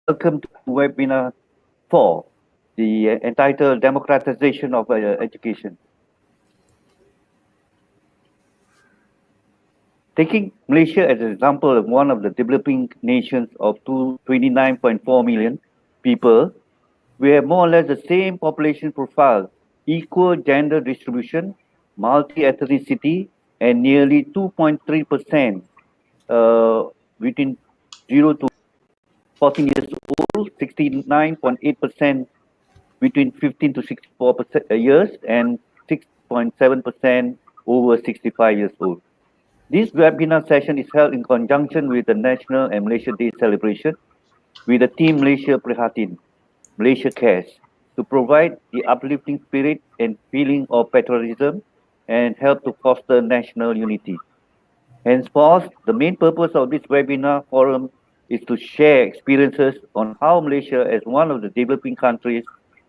welcome to webinar 4, entitled Democratization of Education. Taking Malaysia as an example of one of the developing nations of 29.4 million people, we have more or less the same population profile, equal gender distribution, multi-ethnicity, and nearly 2.3% between 0 to 14 years old, 69.8% between 15 to 64 years, and 6.7% over 65 years old. This webinar session is held in conjunction with the National and Malaysia Day celebration with the Team Malaysia Prihatin, Malaysia Cares, to provide the uplifting spirit and feeling of patriotism and help to foster national unity. Henceforth, the main purpose of this webinar forum is to share experiences on how Malaysia, as one of the developing countries,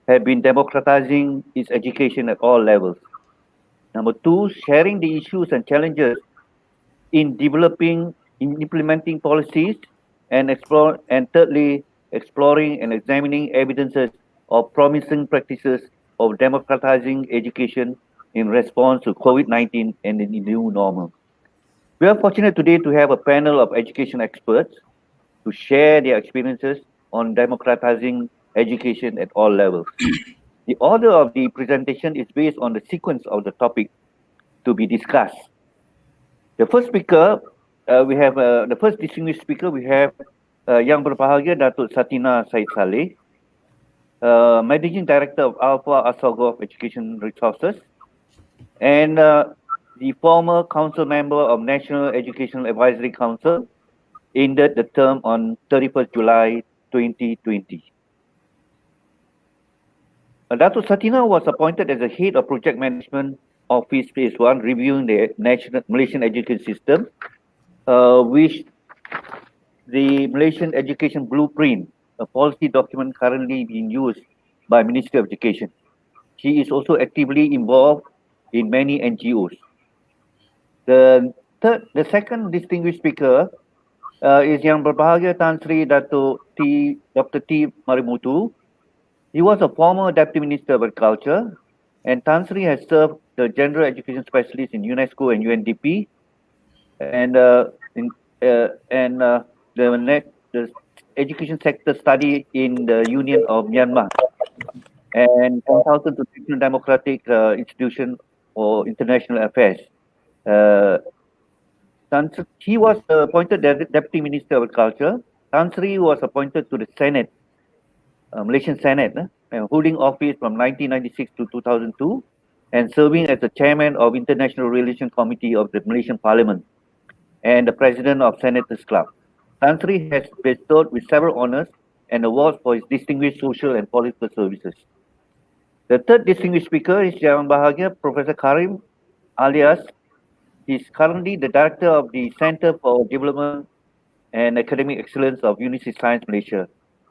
have been democratizing its education at all levels. Number two, sharing the issues and challenges in implementing policies, and thirdly, exploring and examining evidences of promising practices of democratizing education in response to COVID-19 and the new normal. We are fortunate today to have a panel of education experts to share their experiences on democratizing education at all levels. The order of the presentation is based on the sequence of the topic to be discussed. The first speaker, the first distinguished speaker, we have Yang Berbahagia Dato Satinah Syed Salleh, Managing Director of Alpha Assoc of Education Resources, and the former council member of National Educational Advisory Council, ended the term on 31st July 2020. Dato Satinah was appointed as the head of Project Management Office Phase 1, reviewing the Malaysian education system, which the Malaysian Education Blueprint, a policy document currently being used by Ministry of Education. She is also actively involved in many NGOs. The second distinguished speaker is Yang Berbahagia Tan Sri Dr. T. Marimuthu. He was a former Deputy Minister of Agriculture, and Tan Sri has served the General Education Specialist in UNESCO and UNDP, and the education sector study in the Union of Myanmar, and consultant to National Democratic Institution for International Affairs. He was appointed Deputy Minister of Agriculture. Tan Sri was appointed to the Senate, Malaysian Senate, holding office from 1996 to 2002, and serving as the Chairman of International Relations Committee of the Malaysian Parliament and the President of Senators Club. Tan Sri has bestowed with several honors and awards for his distinguished social and political services. The third distinguished speaker is Yang Bahagia Professor Karim, Alias. He is currently the Director of the Center for Development and Academic Excellence of University Science Malaysia.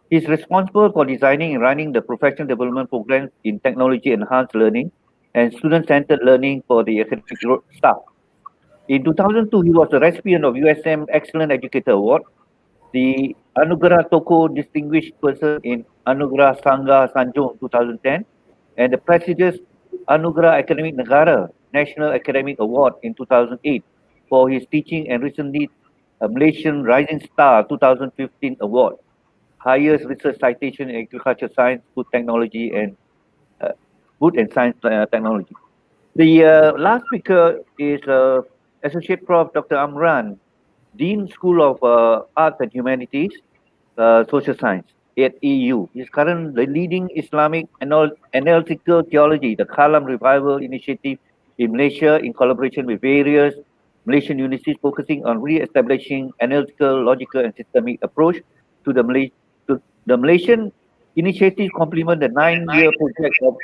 He is responsible for designing and running the professional development programs in technology-enhanced learning and student-centered learning for the academic staff. In 2002, he was the recipient of USM Excellent Educator Award, the Anugerah Tokoh Distinguished Person in Anugerah Sangha Sanjung 2010, and the prestigious Anugerah Akademik Negara National Academic Award in 2008 for his teaching, and recently a Malaysian Rising Star 2015 Award, highest research citation in agriculture science, food technology, and food and science technology. The last speaker is Associate Prof. Dr. Amran, Dean School of Arts and Humanities, Social Science at AeU. He is currently leading Islamic Analytical Theology, the Kalam Revival Initiative in Malaysia, in collaboration with various Malaysian universities, focusing on re-establishing analytical, logical, and systemic approach to the Malaysian initiative. Complement the 9-year project of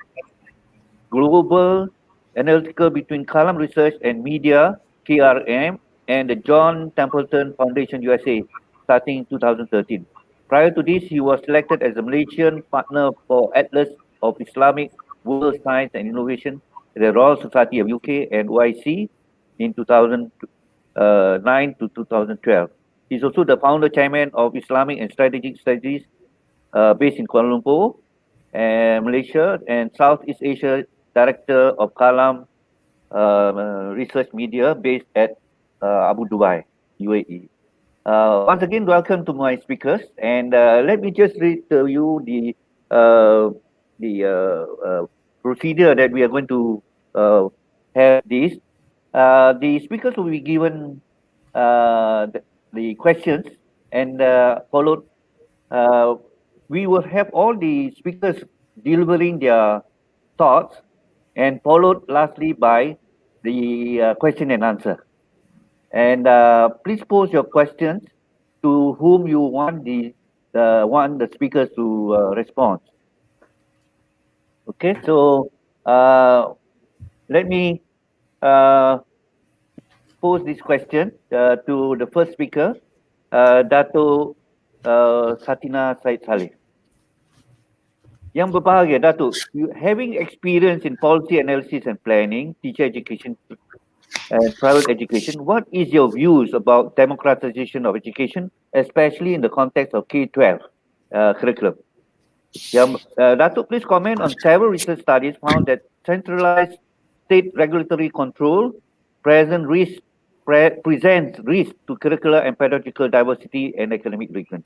global analytical between Kalam Research and Media, KRM, and the John Templeton Foundation USA, starting in 2013. Prior to this, he was selected as a Malaysian partner for Atlas of Islamic World Science and Innovation at the Royal Society of UK and OIC in 2009 to 2012. He's also the founder chairman of Islamic and Strategic Studies based in Kuala Lumpur, and Malaysia, and Southeast Asia Director of Kalam Research Media based at Abu Dhabi, UAE. Once again, welcome to my speakers, and let me just read to you the procedure that we are going to have this. The speakers will be given the questions, and followed. We will have all the speakers delivering their thoughts, and followed lastly by the question and answer. And please pose your questions to whom you want the speakers to respond. Okay, so let me pose this question to the first speaker, Dato Satinah Syed Salleh. Yang berbahagia, Dato, having experience in policy analysis and planning, teacher education and private education, what is your views about democratization of education, especially in the context of K-12 curriculum? Dato, please comment on several research studies found that centralized state regulatory control presents risk to curricular and pedagogical diversity and academic rigor.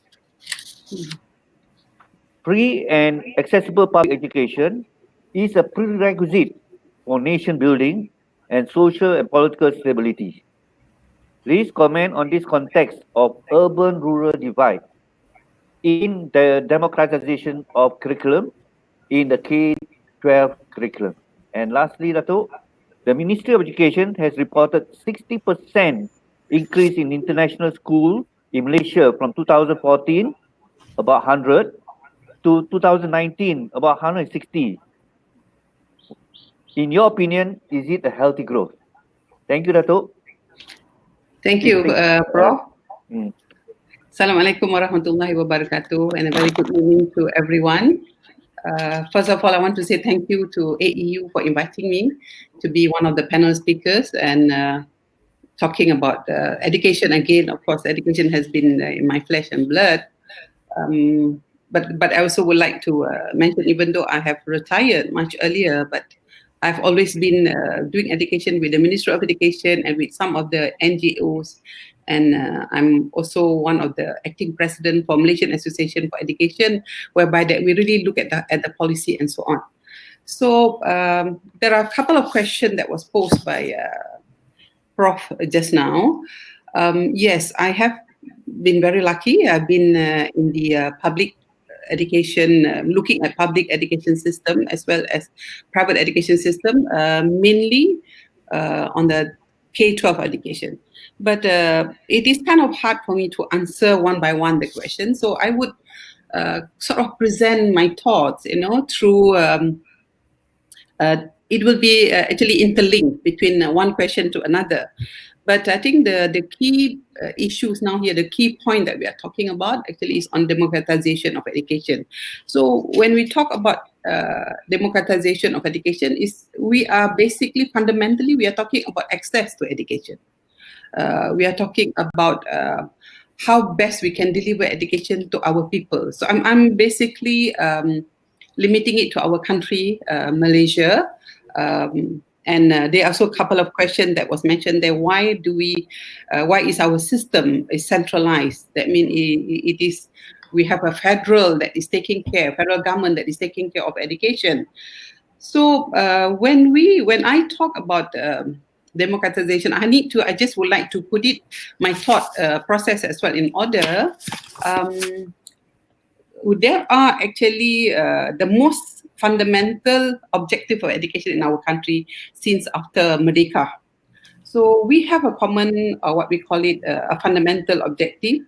Free and accessible public education is a prerequisite for nation building and social and political stability. Please comment on this context of urban-rural divide in the democratization of curriculum in the K-12 curriculum. And lastly, Dato, the Ministry of Education has reported 60% increase in international school in Malaysia from 2014, about 100, to 2019, about 160. In your opinion, is it a healthy growth? Thank you, Dato. Thank you, Prof. Assalamualaikum warahmatullahi wabarakatuh, and a very good evening to everyone. First of all, I want to say thank you to AeU for inviting me to be one of the panel speakers and talking about education again. Of course, education has been in my flesh and blood. But I also would like to mention, even though I have retired much earlier, but I've always been doing education with the Ministry of Education and with some of the NGOs. And I'm also one of the acting president for Malaysian Association for Education, whereby that we really look at the policy and so on. So there are a couple of questions that was posed by Prof just now. Yes, I have been very lucky. I've been in the public education, looking at public education system as well as private education system, mainly on the K-12 education. But it is kind of hard for me to answer one by one the question. So I would sort of present my thoughts, through, it will be actually interlinked between one question to another. But I think the key issues now here, the key point that we are talking about actually is on democratization of education. So when we talk about democratization of education, we are basically fundamentally, we are talking about access to education. We are talking about how best we can deliver education to our people. So I'm basically limiting it to our country, Malaysia. And there are also a couple of questions that was mentioned there. Why is our system centralized? That means we have a federal that is taking care, federal government that is taking care of education. So when I talk about democratization, I just would like to put my thought process as well in order. There are actually the most fundamental objective of education in our country since after Merdeka. So we have a common, what we call it, a fundamental objective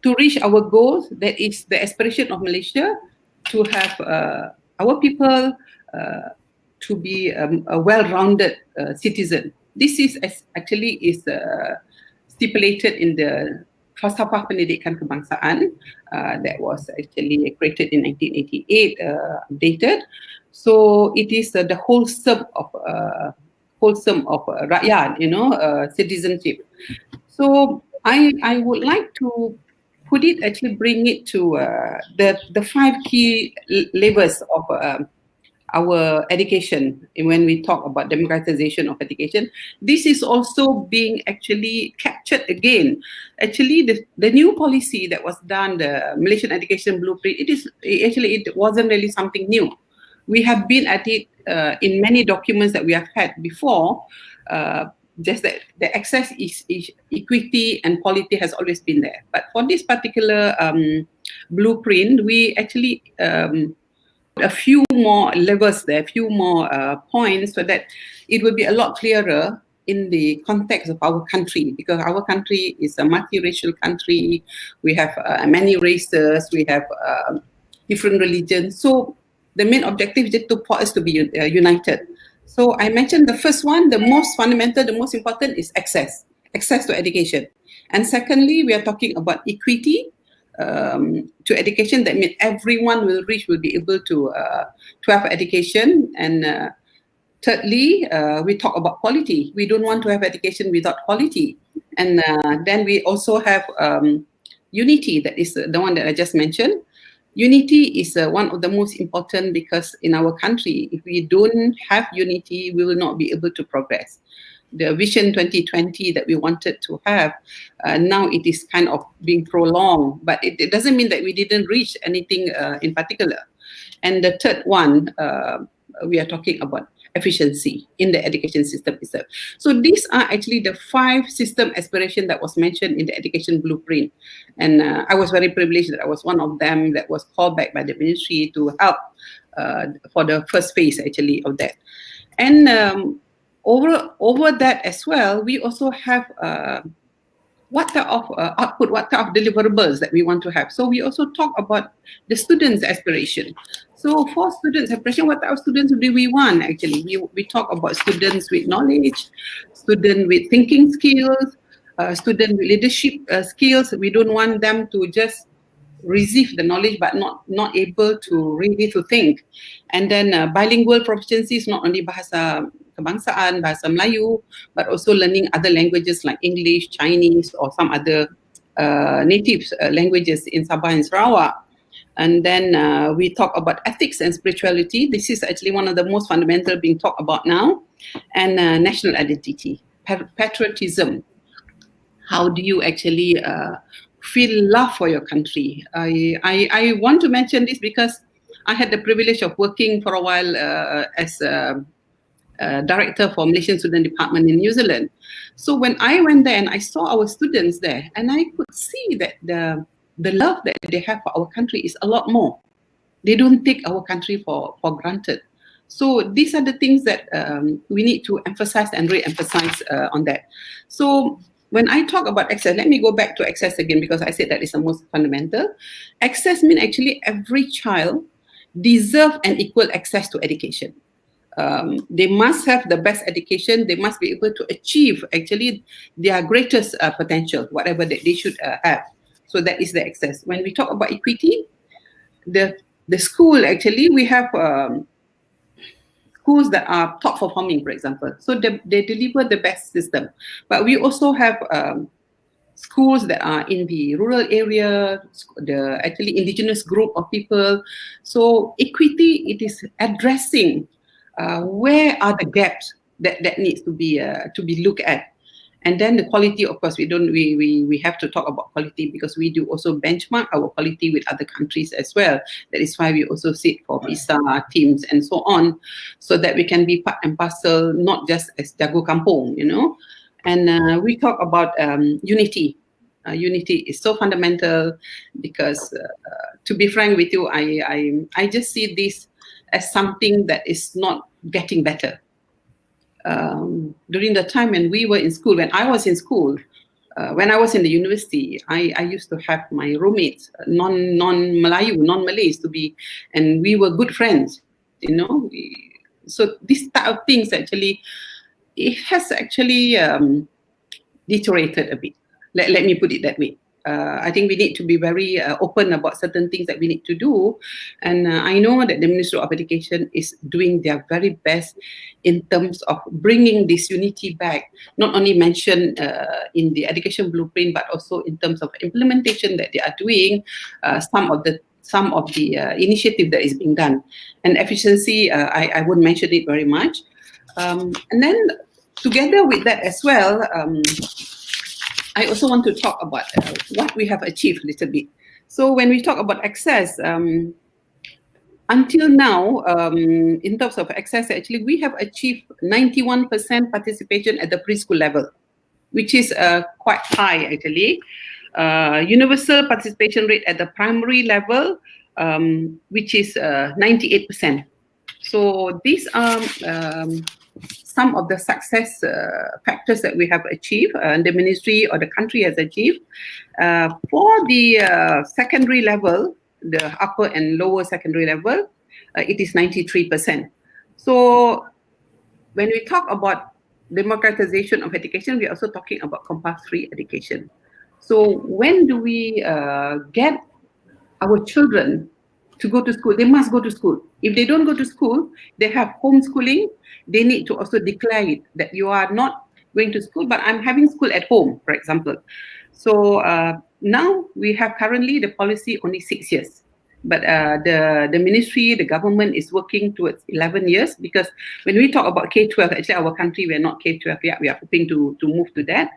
to reach our goals. That is the aspiration of Malaysia to have our people to be a well-rounded citizen. This is actually stipulated in the Falsafah Pendidikan Kebangsaan that was actually created in 1988, updated. So it is the wholesome of rakyat, citizenship. So I would like to put it, actually bring it to the 5 key levels of our education. When we talk about democratization of education, this is also being actually captured again. Actually, the new policy that was done, the Malaysian Education Blueprint, it wasn't really something new. We have been at it in many documents that we have had before. Just that the access is equity and quality has always been there. But for this particular blueprint, we actually a few more levels there, a few more points, so that it will be a lot clearer in the context of our country, because our country is a multiracial country. We have many races, we have different religions. So the main objective is for us to be united. So I mentioned the first one, the most fundamental, the most important is access to education. And secondly, we are talking about equity to education. That means everyone will be able to have education. And thirdly, we talk about quality. We don't want to have education without quality. And then we also have unity, that is the one that I just mentioned. Unity is one of the most important, because in our country, if we don't have unity, we will not be able to progress. The Vision 2020 that we wanted to have, now it is kind of being prolonged, but it doesn't mean that we didn't reach anything in particular. And the third one, we are talking about efficiency in the education system itself. So these are actually the 5 system aspirations that was mentioned in the education blueprint. And I was very privileged that I was one of them that was called back by the ministry to help for the first phase actually of that. And over that as well, we also have what type of output, what type of deliverables that we want to have. So we also talk about the students' aspiration. So for students' aspiration, what type of students do we want actually? We talk about students with knowledge, students with thinking skills, students with leadership skills. We don't want them to just receive the knowledge but not able to really to think. And then bilingual proficiency is not only bahasa kebangsaan, bahasa Melayu, but also learning other languages like English, Chinese, or some other native languages in Sabah and Sarawak. And then we talk about ethics and spirituality. This is actually one of the most fundamental being talked about now. And national identity, patriotism. How do you actually feel love for your country? I want to mention this because I had the privilege of working for a while as a director for Malaysian Student Department in New Zealand. So when I went there and I saw our students there, and I could see that the love that they have for our country is a lot more. They don't take our country for granted. So these are the things that we need to emphasize and re-emphasize on that. So when I talk about access, let me go back to access again, because I said that is the most fundamental. Access means actually every child deserves an equal access to education. They must have the best education. They must be able to achieve actually their greatest potential, whatever that they should have. So that is the access. When we talk about equity, the school actually, we have schools that are top performing, for example. So they deliver the best system. But we also have schools that are in the rural area, the actually indigenous group of people. So equity, it is addressing where are the gaps that needs to be looked at. And then the quality, of course, we have to talk about quality, because we do also benchmark our quality with other countries as well. That is why we also sit for visa teams and so on, so that we can be part and parcel, not just as jago kampung, you know. And we talk about unity. Unity is so fundamental, because to be frank with you, I just see this as something that is not getting better. During the time when we were in school, when I was in school, when I was in the university, I used to have my roommates, non-Melayu, non-Malays to be, and we were good friends, you know. So this type of things actually, it has actually deteriorated a bit. Let me put it that way. I think we need to be very open about certain things that we need to do. And I know that the Ministry of Education is doing their very best in terms of bringing this unity back, not only mentioned in the education blueprint, but also in terms of implementation that they are doing, some of the initiative that is being done. And efficiency, I won't mention it very much. And then together with that as well, I also want to talk about what we have achieved a little bit. So when we talk about access, until now, in terms of access, actually, we have achieved 91% participation at the preschool level, which is quite high, actually. Universal participation rate at the primary level, which is 98%. So these are some of the success factors that we have achieved, the ministry or the country has achieved. For the secondary level, the upper and lower secondary level, it is 93%. So when we talk about democratization of education, we are also talking about compulsory education. So when do we get our children to go to school? They must go to school. If they don't go to school, they have homeschooling. They need to also declare it that you are not going to school, but I'm having school at home, for example. So now we have currently the policy only 6 years. But the ministry, the government is working towards 11 years, because when we talk about K-12, actually our country, we are not K-12 yet. We are hoping to move to that.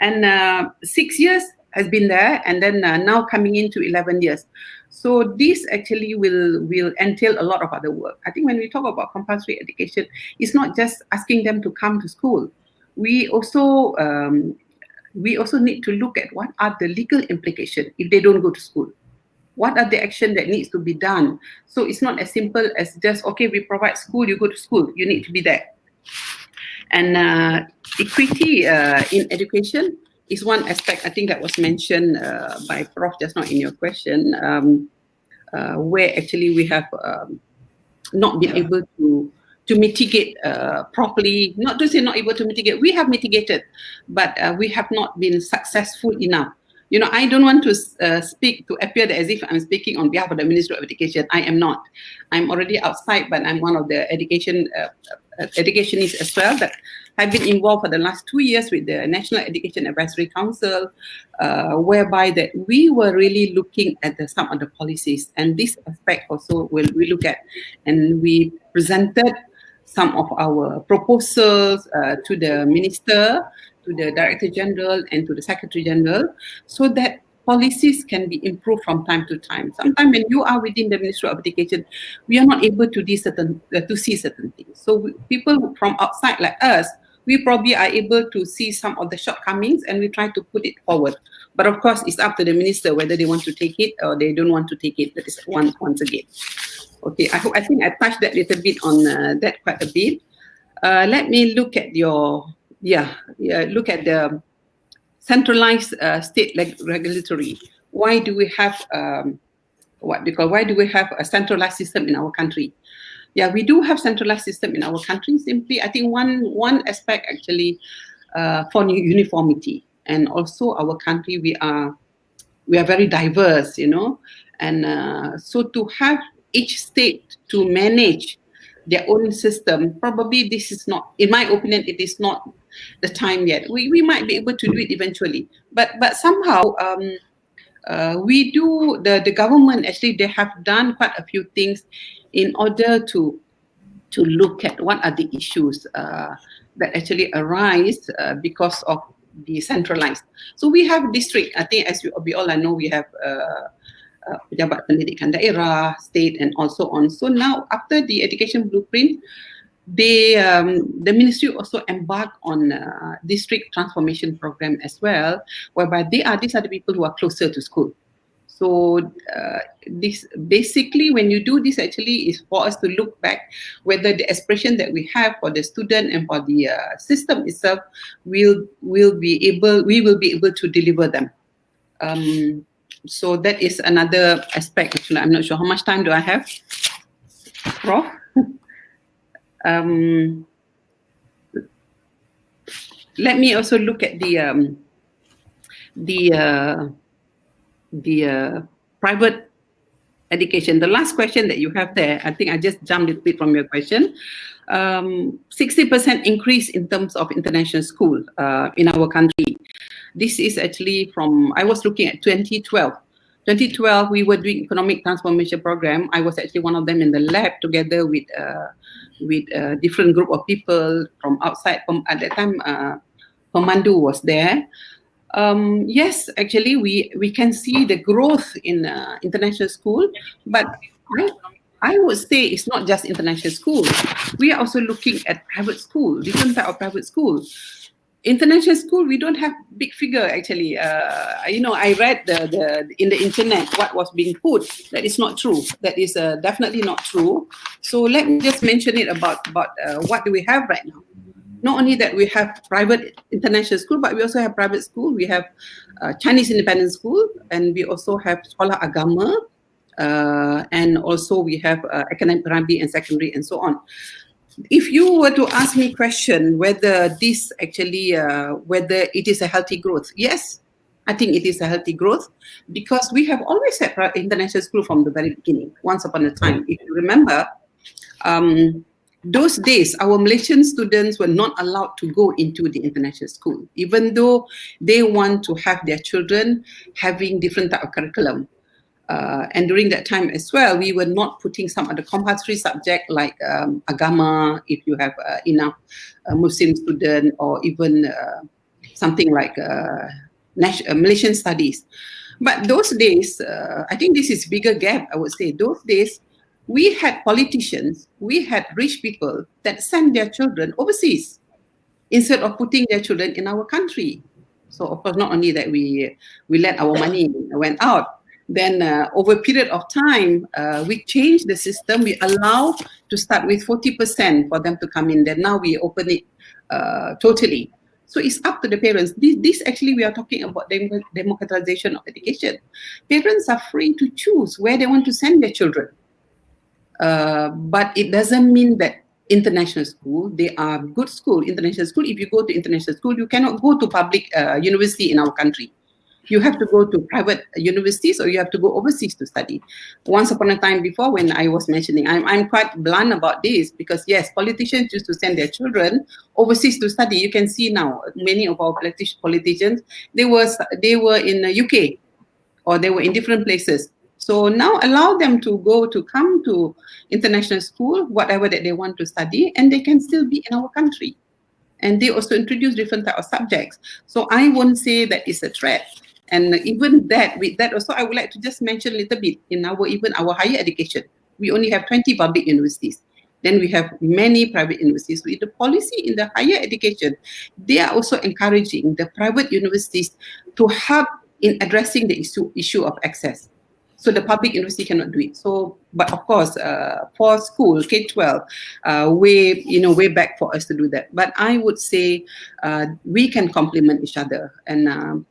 And 6 years has been there, and then now coming into 11 years. So this actually will entail a lot of other work. I think when we talk about compulsory education, it's not just asking them to come to school. We also need to look at what are the legal implications if they don't go to school. What are the action that needs to be done? So it's not as simple as just, okay, we provide school, you go to school, you need to be there. And equity in education is one aspect, I think, that was mentioned by Prof just now in your question, where actually we have not been able to mitigate properly. Not to say not able to mitigate, we have mitigated, but we have not been successful enough. You know, I don't want to speak to appear as if I'm speaking on behalf of the Ministry of Education. I am not. I'm already outside, but I'm one of the educationists as well, that have been involved for the last 2 years with the National Education Advisory Council, whereby that we were really looking at some of the policies, and this aspect also we look at, and we presented some of our proposals to the Minister, to the Director General, and to the Secretary General, so that policies can be improved from time to time. Sometimes when you are within the Ministry of Education, we are not able to see certain things. So people from outside like us, we probably are able to see some of the shortcomings, and we try to put it forward. But of course, it's up to the minister whether they want to take it or they don't want to take it. That is once again. Okay, I think I touched that little bit on that quite a bit. Let me look at look at the centralized state regulatory. Why do we have why do we have a centralized system in our country? Yeah, we do have centralized system in our country. Simply, I think one aspect actually for uniformity, and also our country, we are very diverse, you know, and so to have each state to manage their own system, probably this is not, in my opinion, it is not the time yet. We might be able to do it eventually, but somehow we do, the government actually, they have done quite a few things in order to look at what are the issues that actually arise because of the centralized. So we have district, I think, as we all know, we have Pejabat Pendidikan Daerah, state, and also on. So now, after the education blueprint, the ministry also embarked on district transformation program as well, whereby these are the people who are closer to school. So this basically, when you do this, actually is for us to look back whether the expression that we have for the student and for the system itself we will be able to deliver them. So that is another aspect. Actually, I'm not sure how much time do I have, Prof. Let me also look at the the private education. The last question that you have there, I think I just jumped a bit from your question. 60% increase in terms of international school in our country. This is actually from, I was looking at 2012. 2012, we were doing economic transformation program. I was actually one of them in the lab together with a different group of people from outside. At that time, Pemandu was there. Yes, actually, we can see the growth in international school, but I would say it's not just international school. We are also looking at private school, different type of private school. International school, we don't have big figure actually. I read the in the internet what was being put. That is not true. That is definitely not true. So let me just mention it about what do we have right now. Not only that we have private international school, but we also have private school. We have Chinese independent school, and we also have sekolah agama, and also we have academic primary and secondary and so on. If you were to ask me question whether this actually, whether it is a healthy growth, yes, I think it is a healthy growth because we have always had international school from the very beginning, once upon a time. If you remember, those days, our Malaysian students were not allowed to go into the international school, even though they want to have their children having different type of curriculum. And during that time as well, we were not putting some of the compulsory subject like agama, if you have enough Muslim student, or even something like Malaysian studies. But those days, I think this is bigger gap, I would say. Those days, we had politicians, we had rich people that sent their children overseas instead of putting their children in our country. So of course, not only that we let our money went out, then over a period of time, we changed the system. We allow to start with 40% for them to come in. Then now we open it totally. So it's up to the parents. This actually, we are talking about democratization of education. Parents are free to choose where they want to send their children. But it doesn't mean that international school, they are good school, international school. If you go to international school, you cannot go to public university in our country. You have to go to private universities or you have to go overseas to study. Once upon a time before, when I was mentioning, I'm quite blunt about this because yes, politicians used to send their children overseas to study. You can see now many of our politicians, they were in the UK or they were in different places. So now allow them to come to international school, whatever that they want to study, and they can still be in our country. And they also introduce different type of subjects. So I won't say that it's a threat. And even that, with that also, I would like to just mention a little bit in our higher education. We only have 20 public universities. Then we have many private universities. With the policy in the higher education, they are also encouraging the private universities to help in addressing the issue of access. So the public university cannot do it. So, but of course, for school K-12, way back for us to do that. But I would say we can complement each other. And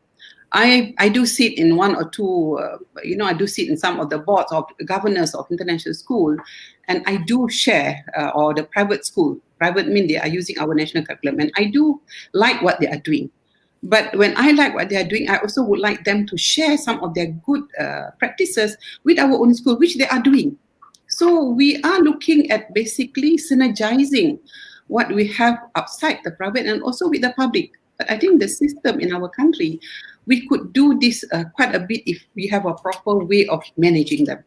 I do sit in one or two, I do sit in some of the boards of governors of international school, and I do share, or the private school. Private mean they are using our national curriculum, and I do like what they are doing. But when I like what they are doing, I also would like them to share some of their good practices with our own school, which they are doing. So we are looking at basically synergizing what we have outside the private and also with the public. But I think the system in our country, we could do this quite a bit if we have a proper way of managing them.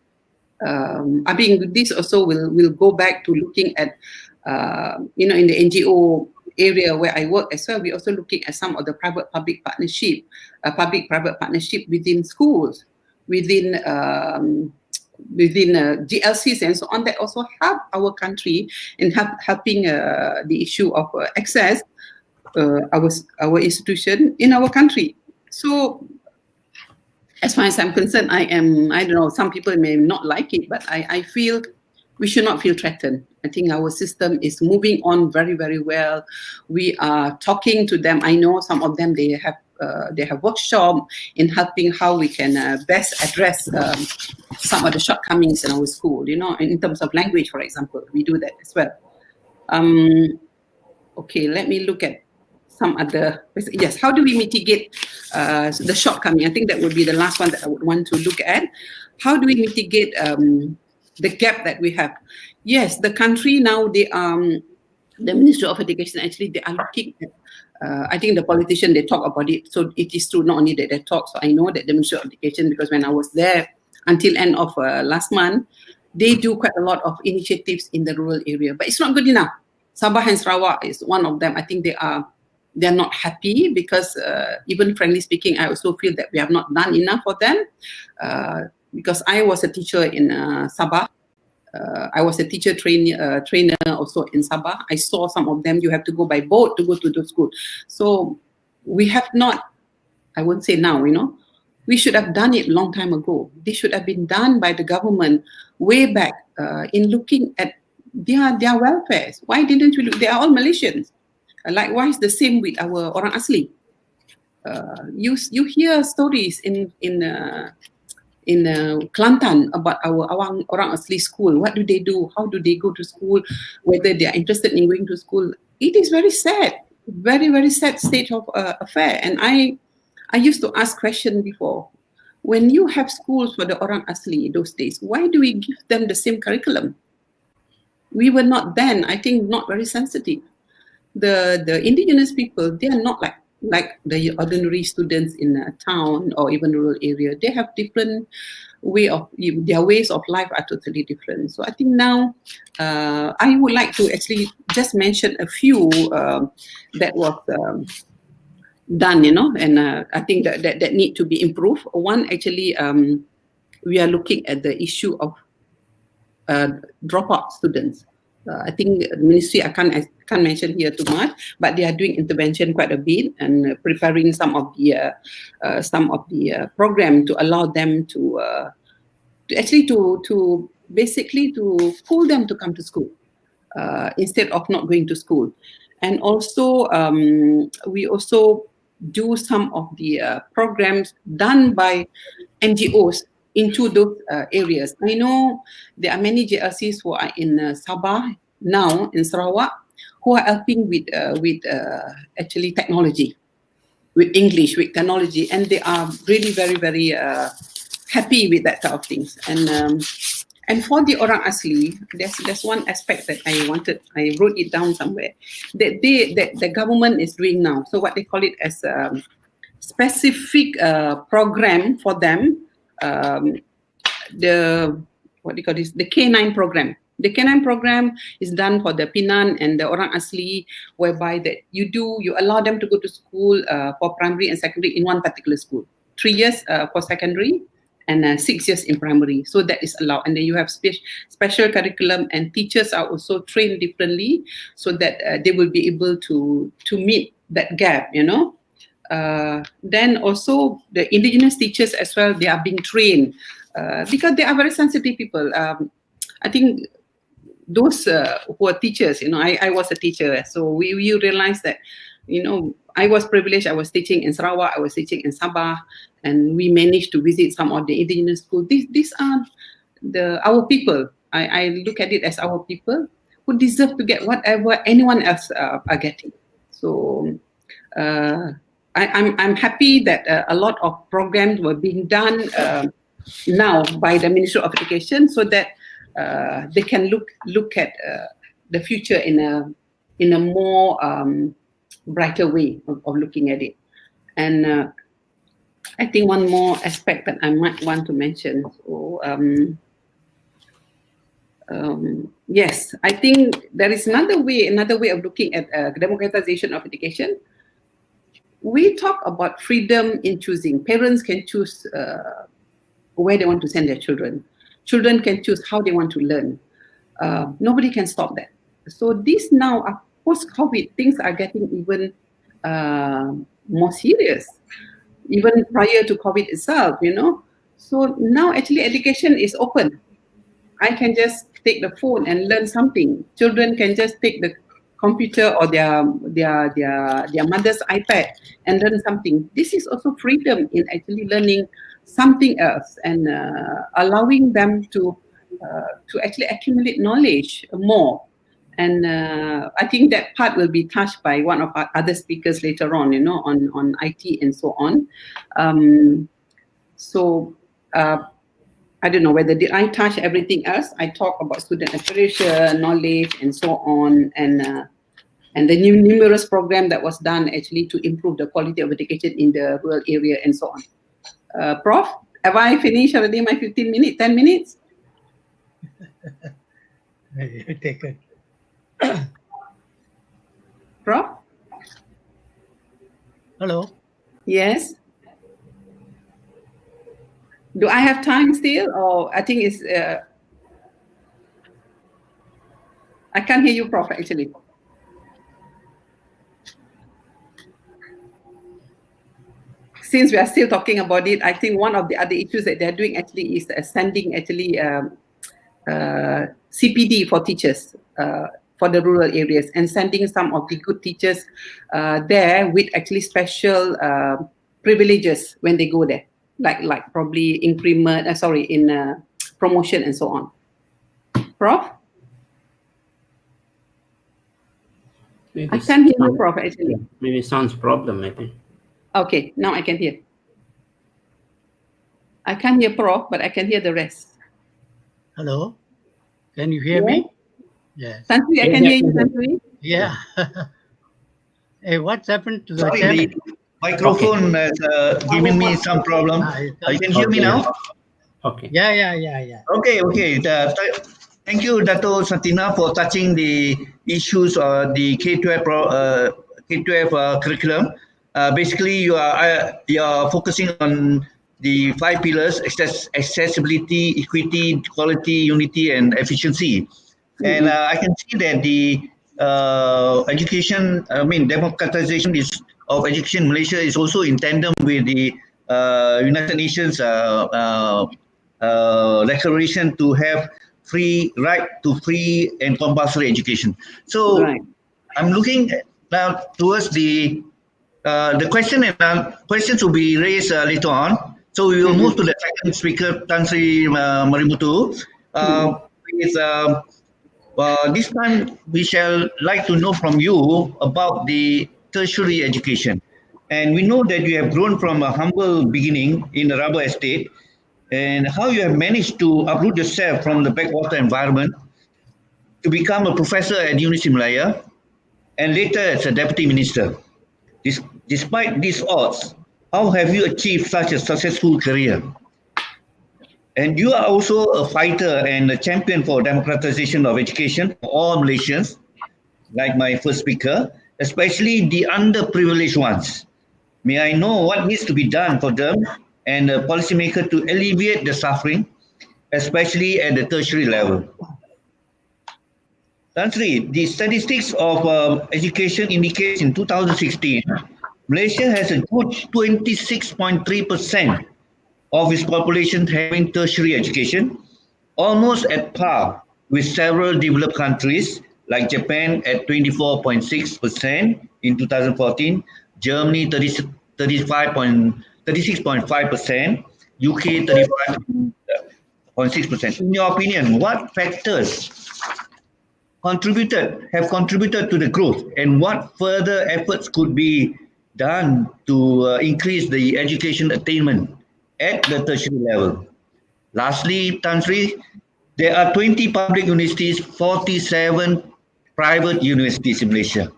I think this also will go back to looking at, in the NGO area where I work as well, we're also looking at some of the private-public partnership, public-private partnership within schools, within GLCs and so on, that also help our country in helping the issue of access our institution in our country. So as far as I'm concerned, I don't know, some people may not like it, but I feel we should not feel threatened. I think our system is moving on very, very well. We are talking to them. I know some of them, they have workshop in helping how we can best address some of the shortcomings in our school, in terms of language, for example. We do that as well. Okay, let me look at some other, yes, how do we mitigate the shortcoming? I think that would be the last one that I would want to look at. How do we mitigate the gap that we have? Yes, the country now, the Ministry of Education, actually, they are looking at, I think the politician, they talk about it. So it is true, not only that they talk. So I know that the Ministry of Education, because when I was there until end of last month, they do quite a lot of initiatives in the rural area, but it's not good enough. Sabah and Sarawak is one of them. I think they're not happy because even frankly speaking, I also feel that we have not done enough for them. Because I was a teacher in Sabah. I was a teacher trainer also in Sabah. I saw some of them, you have to go by boat to go to the school. So we have not, I won't say now, we should have done it long time ago. This should have been done by the government way back in looking at their welfare. Why didn't we look? They are all Malaysians. Likewise, the same with our orang asli. You hear stories in Kelantan about our orang asli school. What do they do? How do they go to school? Whether they are interested in going to school. It is very sad, very, very sad state of affair. And I used to ask question before. When you have schools for the orang asli those days, why do we give them the same curriculum? We were not then, I think, not very sensitive. The indigenous people, they are not like the ordinary students in a town or even rural area. They have different their ways of life are totally different. So I think now I would like to actually just mention a few that was done, and I think that need to be improved. One, actually, we are looking at the issue of dropout students. I think the ministry, I can't mention here too much, but they are doing intervention quite a bit and preparing some of the program to allow them to basically to pull them to come to school instead of not going to school. And also we also do some of the programs done by NGOs into those areas. I know there are many JLCs who are in Sabah now, in Sarawak, who are helping with actually technology, with English, with technology, and they are really very, very happy with that type of things. And for the orang asli, there's one aspect that I wrote it down somewhere, that the government is doing now. So what they call it as a specific program for them. The K9 program. The K9 program is done for the Pinan and the orang asli, whereby that you allow them to go to school for primary and secondary in one particular school. 3 years for secondary and 6 years in primary. So that is allowed. And then you have special curriculum, and teachers are also trained differently so that they will be able to meet that gap, Then also the indigenous teachers as well, they are being trained because they are very sensitive people. I think those who are teachers, I was a teacher, so we realized that, I was privileged. I was teaching in Sarawak, I was teaching in Sabah, and we managed to visit some of the indigenous schools. These are our people. I look at it as our people who deserve to get whatever anyone else are getting. So I'm happy that a lot of programs were being done now by the Ministry of Education, so that they can look at the future in a more brighter way of looking at it. And I think one more aspect that I might want to mention. So, yes, I think there is another way of looking at democratization of education. We talk about freedom in choosing. Parents can choose where they want to send their children. Children can choose how they want to learn. Nobody can stop that. So this now, post-COVID, things are getting even more serious, even prior to COVID itself, So now actually education is open. I can just take the phone and learn something. Children can just take the computer or their mother's iPad and learn something. This is also freedom in actually learning something else and allowing them to actually accumulate knowledge more. And I think that part will be touched by one of our other speakers later on, on IT and so on. I don't know whether did I touch everything else. I talk about student aspiration, knowledge, and so on, and the numerous program that was done actually to improve the quality of education in the rural area and so on. Prof, have I finished already my 15 minutes, 10 minutes? You take it. Prof? Hello? Yes? Do I have time still, or I think it's... I can't hear you, Prof, actually. Since we are still talking about it, I think one of the other issues that they're doing actually is sending actually CPD for teachers for the rural areas, and sending some of the good teachers there with actually special privileges when they go there, like probably increment, in promotion and so on. Prof? Maybe I can't hear you, Prof, actually. Maybe sounds problem, I think. Okay, now I can hear. I can't hear Prof, but I can hear the rest. Hello? Can you hear me? Yes. Sansui, I can hear you, Sansui. Yeah. Hey, what's happened to the Sorry, channel? the microphone has given me some problem. You can hear me now? Okay. Yeah. Okay. Thank you, Dato Satinah, for touching the issues of the K-12 curriculum. Basically, you are focusing on the 5 pillars: accessibility, equity, quality, unity, and efficiency. And I can see that the democratization of education in Malaysia is also in tandem with the United Nations declaration to have right to free and compulsory education. So Right. I'm looking now towards the question, and questions will be raised later on. So we will move to the second speaker, Tan Sri Marimuthu. This time we shall like to know from you about the tertiary education. And we know that you have grown from a humble beginning in a rubber estate, and how you have managed to uproot yourself from the backwater environment to become a professor at University Malaya, and later as a deputy minister. Despite these odds, how have you achieved such a successful career? And you are also a fighter and a champion for democratization of education for all Malaysians, like my first speaker, especially the underprivileged ones. May I know what needs to be done for them and a policymaker to alleviate the suffering, especially at the tertiary level? Tan Sri, the statistics of education indicates in 2016, Malaysia has a good 26.3% of its population having tertiary education, almost at par with several developed countries like Japan at 24.6% in 2014, Germany 36.5%, UK 35.6%. In your opinion, what factors have contributed to the growth, and what further efforts could be done to increase the education attainment at the tertiary level? Lastly, Tan Sri, there are 20 public universities, 47 private universities in Malaysia.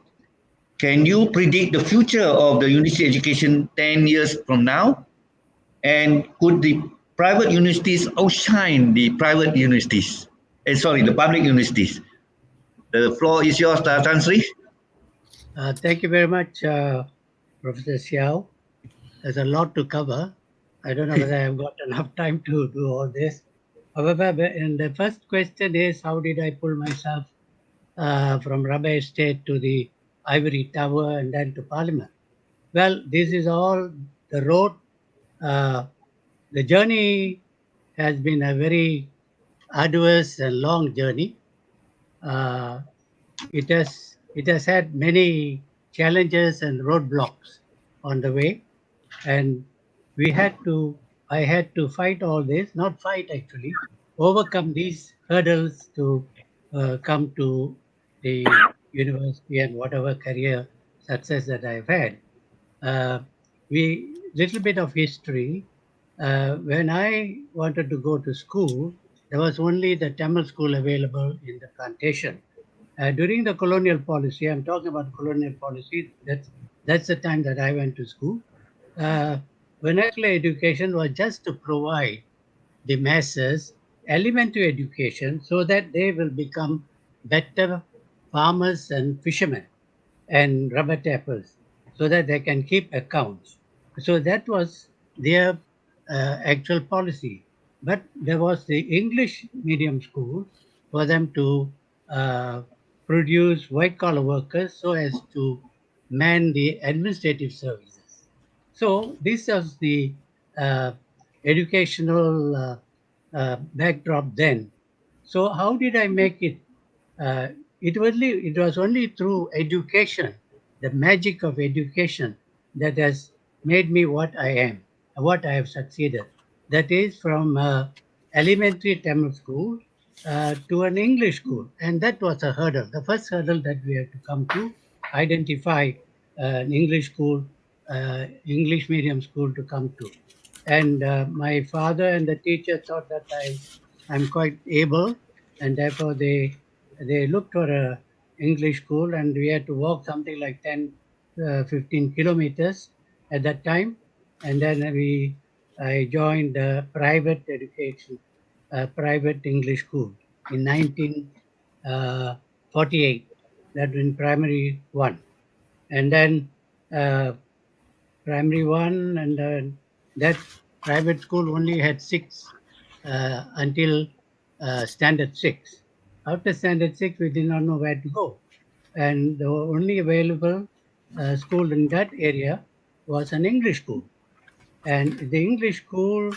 Can you predict the future of the university education 10 years from now? And could the private universities outshine the public universities? The floor is yours, Tan Sri. Thank you very much, Professor Siow. There's a lot to cover. I don't know whether I've got enough time to do all this. However, and the first question is, how did I pull myself from rubber estate to the ivory tower and then to Parliament? Well, this is all the road. The journey has been a very arduous and long journey. It has had many challenges and roadblocks on the way, and I had to fight all this, overcome these hurdles to come to the university and whatever career success that I've had. Little bit of history. When I wanted to go to school, there was only the Tamil school available in the plantation. During the colonial policy, I'm talking about colonial policy. That's the time that I went to school. Vernacular education was just to provide the masses elementary education so that they will become better farmers and fishermen and rubber tappers so that they can keep accounts. So that was their actual policy. But there was the English medium school for them to uh, produce white collar workers so as to man the administrative services. So this was the uh, educational backdrop then. So how did I make it? Uh, it was only through education, the magic of education, that has made me what I am, what I have succeeded. That is from elementary Tamil school to an English school. And that was a hurdle. The first hurdle that we had to come to identify an English school, English medium school to come to. And my father and the teacher thought that I'm quite able, and therefore they looked for a English school, and we had to walk something like 10, 15 kilometers at that time. And then I joined a private education, private English school in 1948, that in primary one. And then primary one, and that private school only had six until standard six. After standard six, we did not know where to go, and the only available school in that area was an English school. And the English school,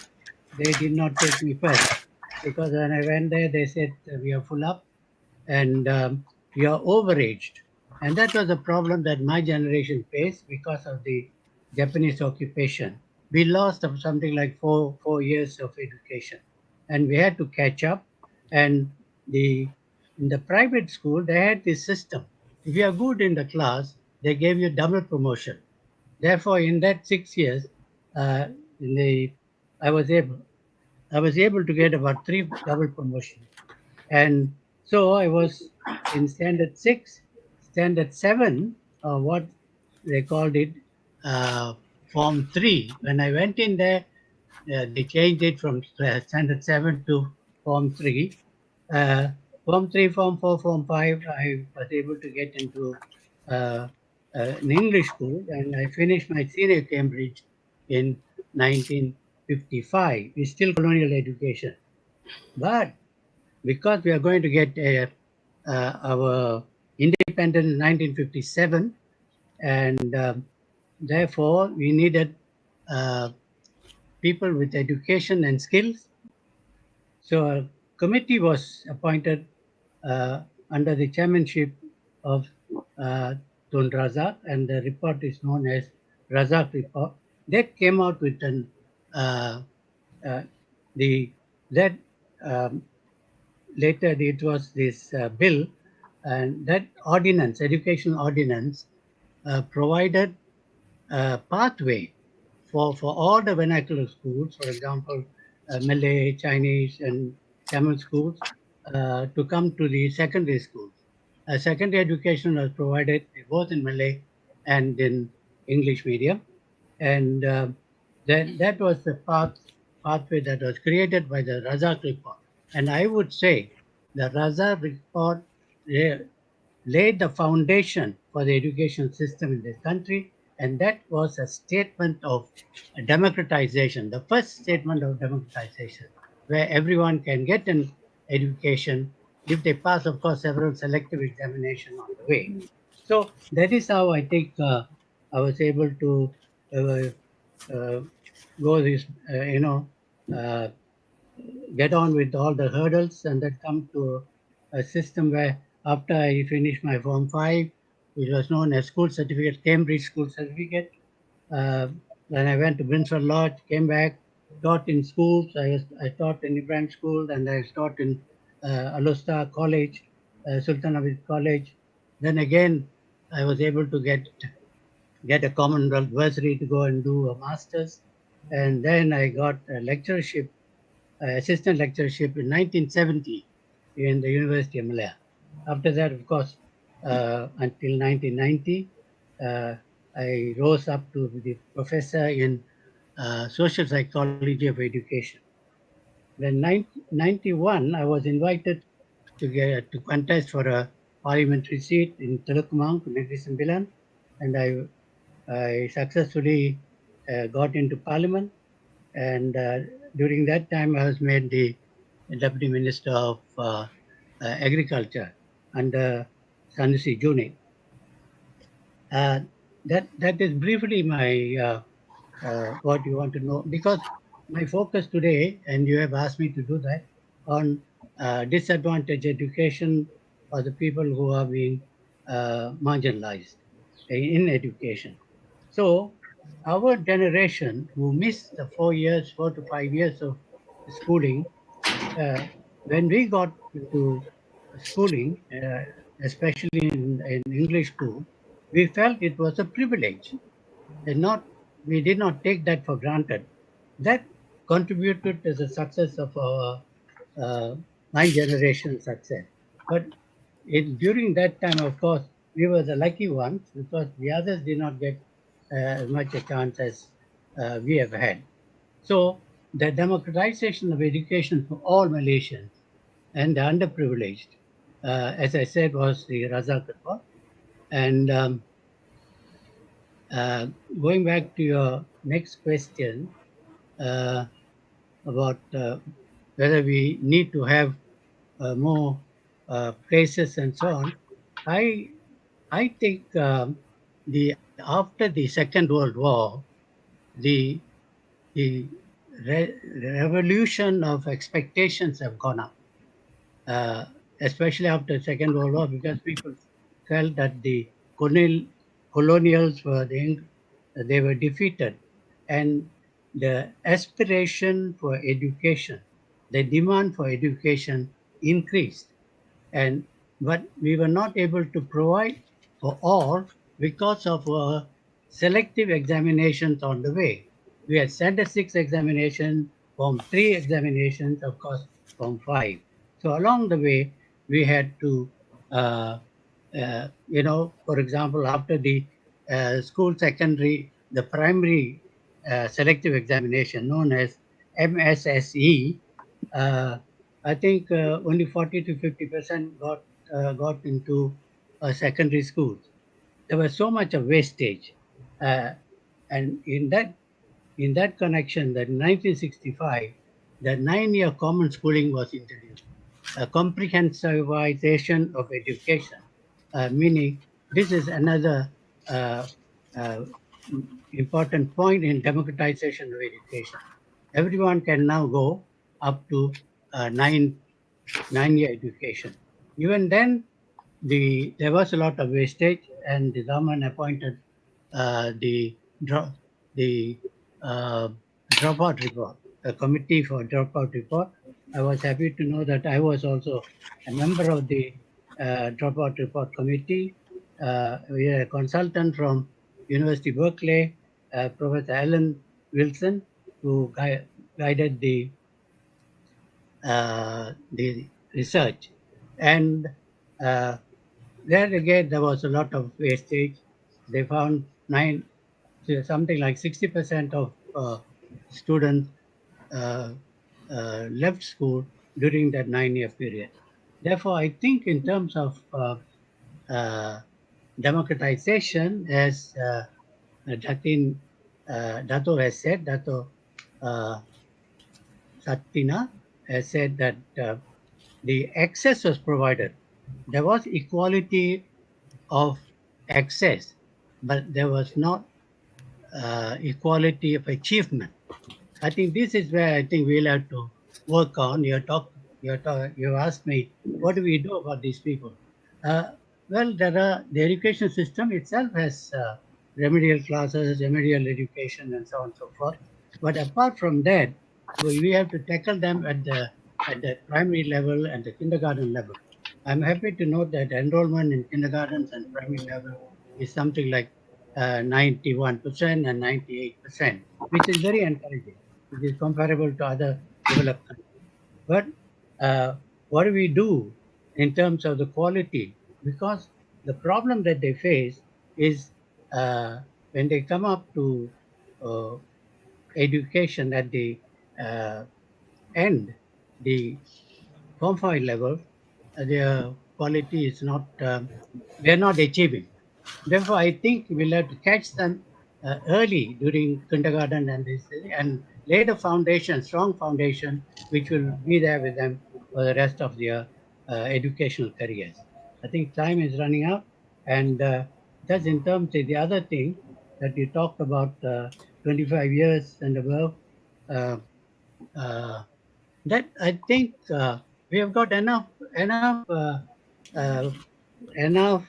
they did not take me first because when I went there, they said we are full up and we are overaged. And that was a problem that my generation faced because of the Japanese occupation. We lost something like four years of education, and we had to catch up. And in the private school, they had this system. If you are good in the class, they gave you double promotion. Therefore, in that 6 years, uh, in the I was able I was able to get about three double promotions. And so I was in standard six, standard seven, what they called it, uh, form three. When I went in there, they changed it from standard seven to form three. Uh, Form three, form four, form five, I was able to get into uh, an English school, and I finished my senior Cambridge in 1955. It's still colonial education. But because we are going to get our independence in 1957, and therefore we needed uh, people with education and skills. So a committee was appointed under the chairmanship of Tun Razak, and the report is known as Razak report. They came out with an uh, the that um, later it was this bill, and that ordinance, educational ordinance, provided a pathway for all the vernacular schools, for example, Malay, Chinese, and Tamil schools, to come to the secondary schools. Secondary education was provided both in Malay and in English medium, and that was the pathway that was created by the Razak report. And I would say the Razak report laid the foundation for the education system in this country, and that was a statement of democratization, the first statement of democratization, where everyone can get an education if they pass, of course, several selective examination on the way. So that is how I think I was able to uh, go this, uh, get on with all the hurdles, and then come to a system where after I finished my Form 5, which was known as school certificate, Cambridge school certificate, then I went to Windsor Lodge, came back, taught in schools. I taught in Ibrahim School, and I taught in Alustar College. Sultan Abid College. Then again, I was able to get a Commonwealth bursary to go and do a master's. And then I got a lectureship, assistant lectureship in 1970 in the University of Malaya. After that, of course, until 1990, I rose up to the professor in social psychology of education. Then 1991, I was invited to contest for a parliamentary seat in Teluk Negeri Sembilan, and I successfully got into parliament. And during that time, I was made the deputy minister of agriculture under Sanusi Juni. That is briefly my what you want to know, because my focus today, and you have asked me to do that, on disadvantaged education for the people who are being marginalized in education. So our generation who missed the 4 to 5 years of schooling, when we got into schooling, especially in English school, we felt it was a privilege, and we did not take that for granted. That contributed to the success of our my generation success. But during that time, of course, we were the lucky ones because the others did not get as much a chance as we have had. So the democratization of education for all Malaysians and the underprivileged, as I said, was the raza report. And going back to your next question about whether we need to have more places and so on, I think after the Second World War, the revolution of expectations have gone up, especially after the Second World War, because people felt that the colonials they were defeated, and the aspiration for education, the demand for education increased, but we were not able to provide for all because of selective examinations on the way. We had statistics examination, Form 3 examinations, of course, Form 5. So along the way, we had to, for example, after the the primary selective examination known as MSSE, I think only 40 to 50% got into secondary schools. There was so much of wastage, and in that connection, that in 1965, the 9-year common schooling was introduced, a comprehensivization of education, meaning this is another uh, important point in democratization of education. Everyone can now go up to 9-year education. Even then, there was a lot of wastage, and the government appointed the dropout report, a committee for dropout report. I was happy to know that I was also a member of the dropout report committee. We had a consultant from University Berkeley, Professor Alan Wilson, who guided the research. And there again, there was a lot of wastage. They found something like 60% of students left school during that 9-year period. Therefore, I think in terms of democratization, as Dato has said, Dato Satinah has said that the access was provided. There was equality of access, but there was not equality of achievement. I think this is where I think we'll have to work on. You asked me, what do we do about these people? Well, the education system itself has remedial classes, remedial education, and so on and so forth. But apart from that, we have to tackle them at the primary level and the kindergarten level. I'm happy to note that enrollment in kindergartens and primary level is something like 91% and 98%, which is very encouraging. It is comparable to other developed countries. But what do we do in terms of the quality? Because the problem that they face is when they come up to uh, education at the uh, end, the Form 5 level, their quality is not, they're not achieving. Therefore, I think we'll have to catch them early during kindergarten and lay the foundation, strong foundation, which will be there with them for the rest of their educational careers. I think time is running out. And just in terms of the other thing that you talked about, 25 years and above, uh, uh, that I think we have got uh, enough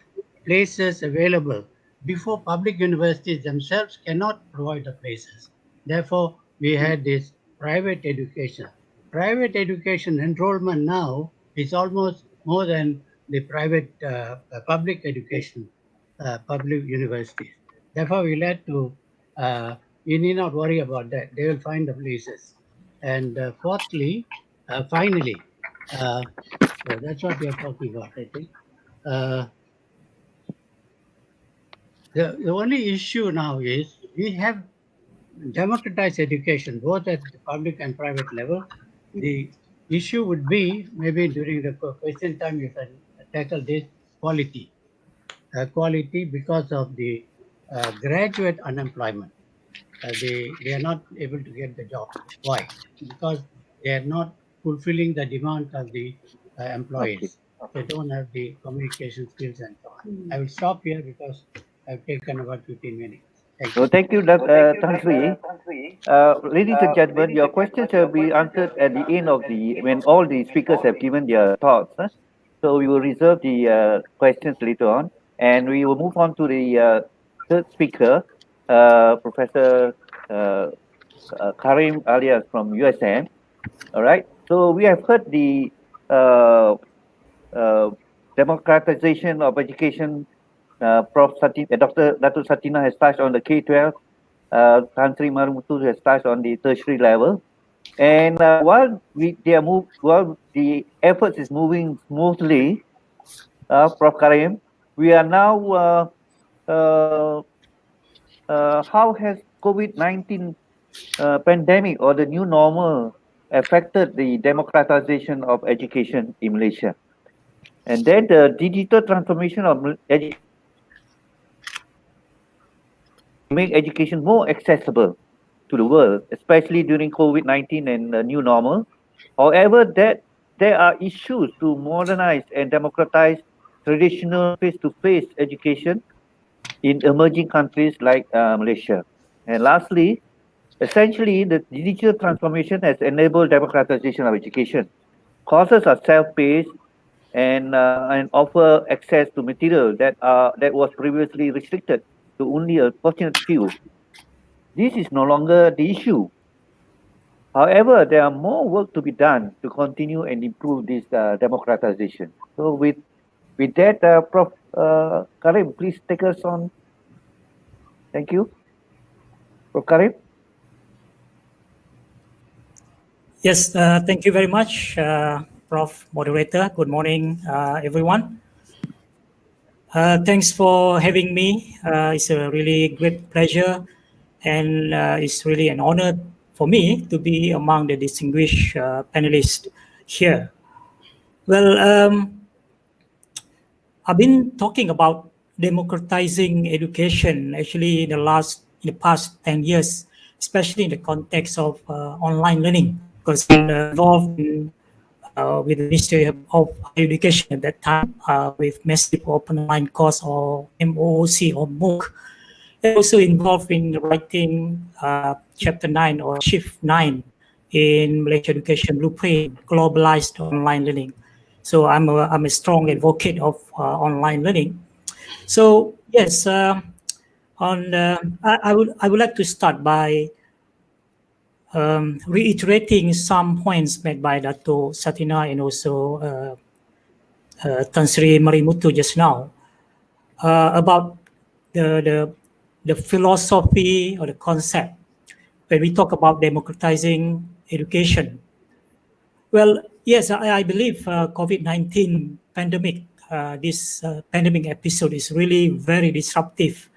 places available before public universities themselves cannot provide the places. Therefore, we had this private education. Private education enrollment now is almost more than the private public education, public universities. Therefore, we had to, you need not worry about that. They will find the places. And fourthly, finally, so that's what we are talking about, I think. The only issue now is we have democratized education, both at the public and private level. The issue would be, maybe during the question time, you can tackle this quality. Quality because of the graduate unemployment. They are not able to get the job. Why? Because they are not fulfilling the demands of the employees. They don't have the communication skills and so on. I will stop here because I've taken about 15 minutes. Thank you. So thank you, Tan Sri. Ladies and gentlemen, your questions will be answered at the end of when all the speakers have given their thoughts. So we will reserve the questions later on, and we will move on to the third speaker, Professor Karim Alias from USM. All right. So we have heard the uh, democratization of education. Prof. Dr. Dato Satinah has touched on the K-12. Tan Sri Marimuthu has touched on the tertiary level. And while the efforts is moving smoothly, Prof. Karim, we are now how has COVID-19 pandemic or the new normal affected the democratization of education in Malaysia? And then the digital transformation of education make education more accessible to the world, especially during COVID-19 and the new normal. However, that there are issues to modernize and democratize traditional face-to-face education in emerging countries like Malaysia. And lastly, essentially, the digital transformation has enabled democratization of education. Courses are self-paced and offer access to material that was previously restricted to only a fortunate few. This is no longer the issue. However, there are more work to be done to continue and improve this democratization. So with that, Prof. Karim, please take us on. Thank you. Prof. Karim? Yes, thank you very much, Prof. Moderator. Good morning, everyone. Thanks for having me. It's a really great pleasure, and it's really an honor for me to be among the distinguished panelists here. Well, I've been talking about democratizing education actually in the past 10 years, especially in the context of online learning, because I'm involved with the Ministry of Higher Education at that time with massive open online course or MOOC or MOOC. And also involved in writing Chapter 9 or Shift 9 in Malaysia Education Blueprint, globalized online learning. So I'm a strong advocate of online learning. So yes, I would like to start by reiterating some points made by Dato Satinah and also Tan Sri Marimuthu just now about the philosophy or the concept when we talk about democratizing education. Well, yes, I believe COVID-19 pandemic, this pandemic episode is really very disruptive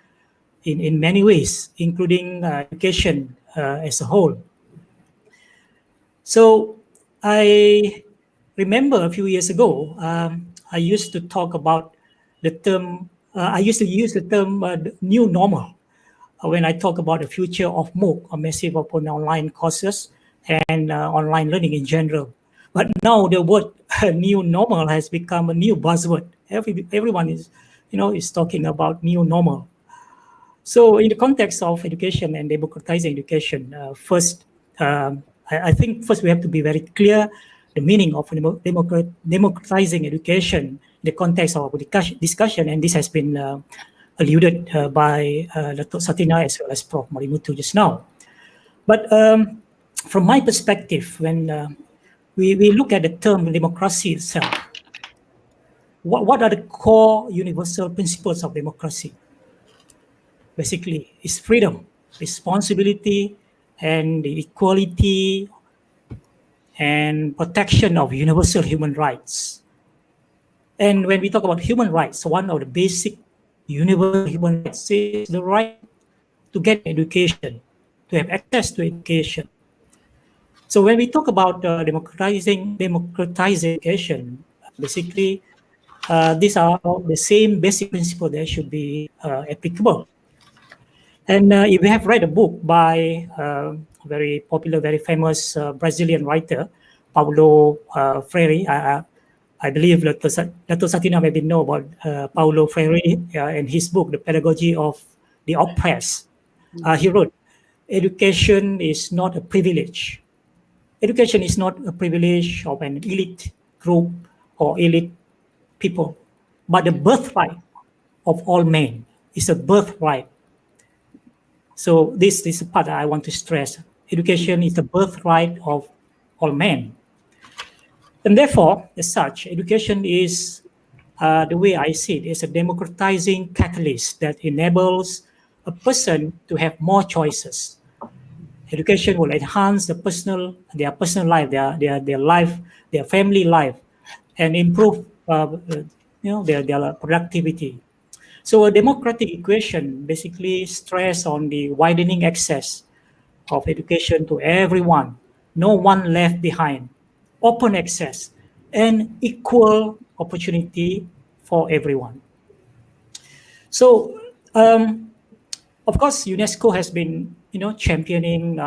in many ways, including education as a whole. So I remember a few years ago, I used to talk about the term, I used to use the term the new normal when I talk about the future of MOOC, or massive open online courses, and online learning in general. But now the word new normal has become a new buzzword. Everyone is talking about new normal. So in the context of education and democratizing education, first, I think first we have to be very clear the meaning of democratizing education in the context of discussion, and this has been alluded by Dato Satinah as well as Prof Marimuthu just now. But from my perspective, when we look at the term democracy itself, what are the core universal principles of democracy? Basically, it's freedom, responsibility, and the equality and protection of universal human rights. And when we talk about human rights, one of the basic universal human rights is the right to get education, to have access to education. So when we talk about democratizing education, basically these are the same basic principles that should be applicable. And if you have read a book by very popular, very famous Brazilian writer, Paulo Freire, I believe Dato Satinah maybe know about Paulo Freire and his book, The Pedagogy of the Oppressed. He wrote, education is not a privilege. Education is not a privilege of an elite group or elite people, but the birthright of all men. It's a birthright. So this is the part that I want to stress. Education is the birthright of all men. And therefore, as such, education is, the way I see it, is a democratizing catalyst that enables a person to have more choices. Education will enhance their personal life, their life, their family life, and improve their productivity. So a democratic equation basically stress on the widening access of education to everyone, no one left behind, open access, and equal opportunity for everyone. So, of course, UNESCO has been, championing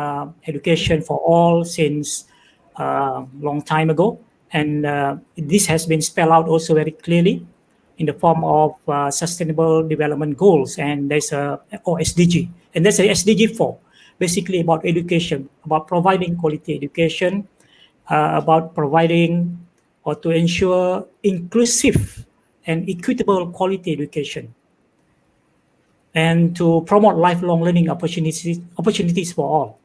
education for all since a long time ago, and this has been spelled out also very clearly in the form of Sustainable Development Goals, and there's or SDG, and there's a SDG 4, basically about education, about providing quality education, about providing or to ensure inclusive and equitable quality education, and to promote lifelong learning opportunities for all.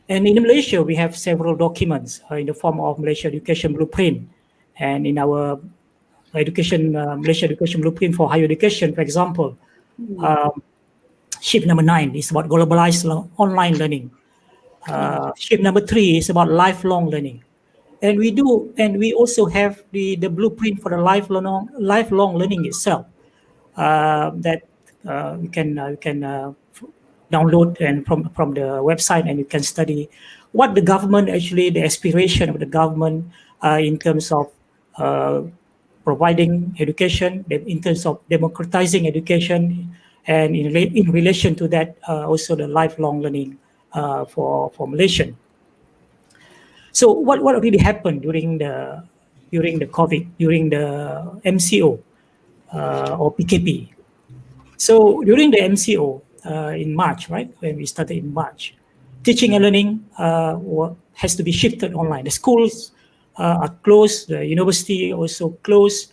And in Malaysia, we have several documents in the form of Malaysia Education Blueprint, and in our Malaysia Education Blueprint for Higher Education, for example, shift number 9 is about globalized online learning. Shift number 3 is about lifelong learning. And we also have the blueprint for the lifelong learning itself that you can download and from the website, and you can study what the government actually, the aspiration of the government in terms of providing education, in terms of democratizing education, and in relation to that also the lifelong learning for Malaysian. So what really happened during the COVID, during the MCO or PKP? So during the MCO in March, right, when we started in March, teaching and learning has to be shifted online. The schools are closed, the university also closed.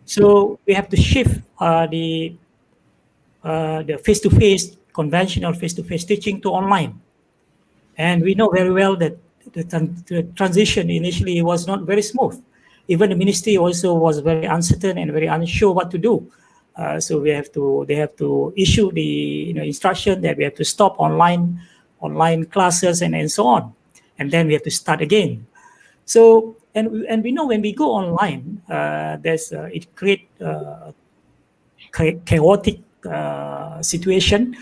So we have to shift the face-to-face, conventional face-to-face teaching to online. And we know very well that the transition initially was not very smooth. even the ministry also was very uncertain and very unsure what to do. So they have to issue the instruction that we have to stop online classes and so on, and then we have to start again. So and we know when we go online, it creates chaotic situation,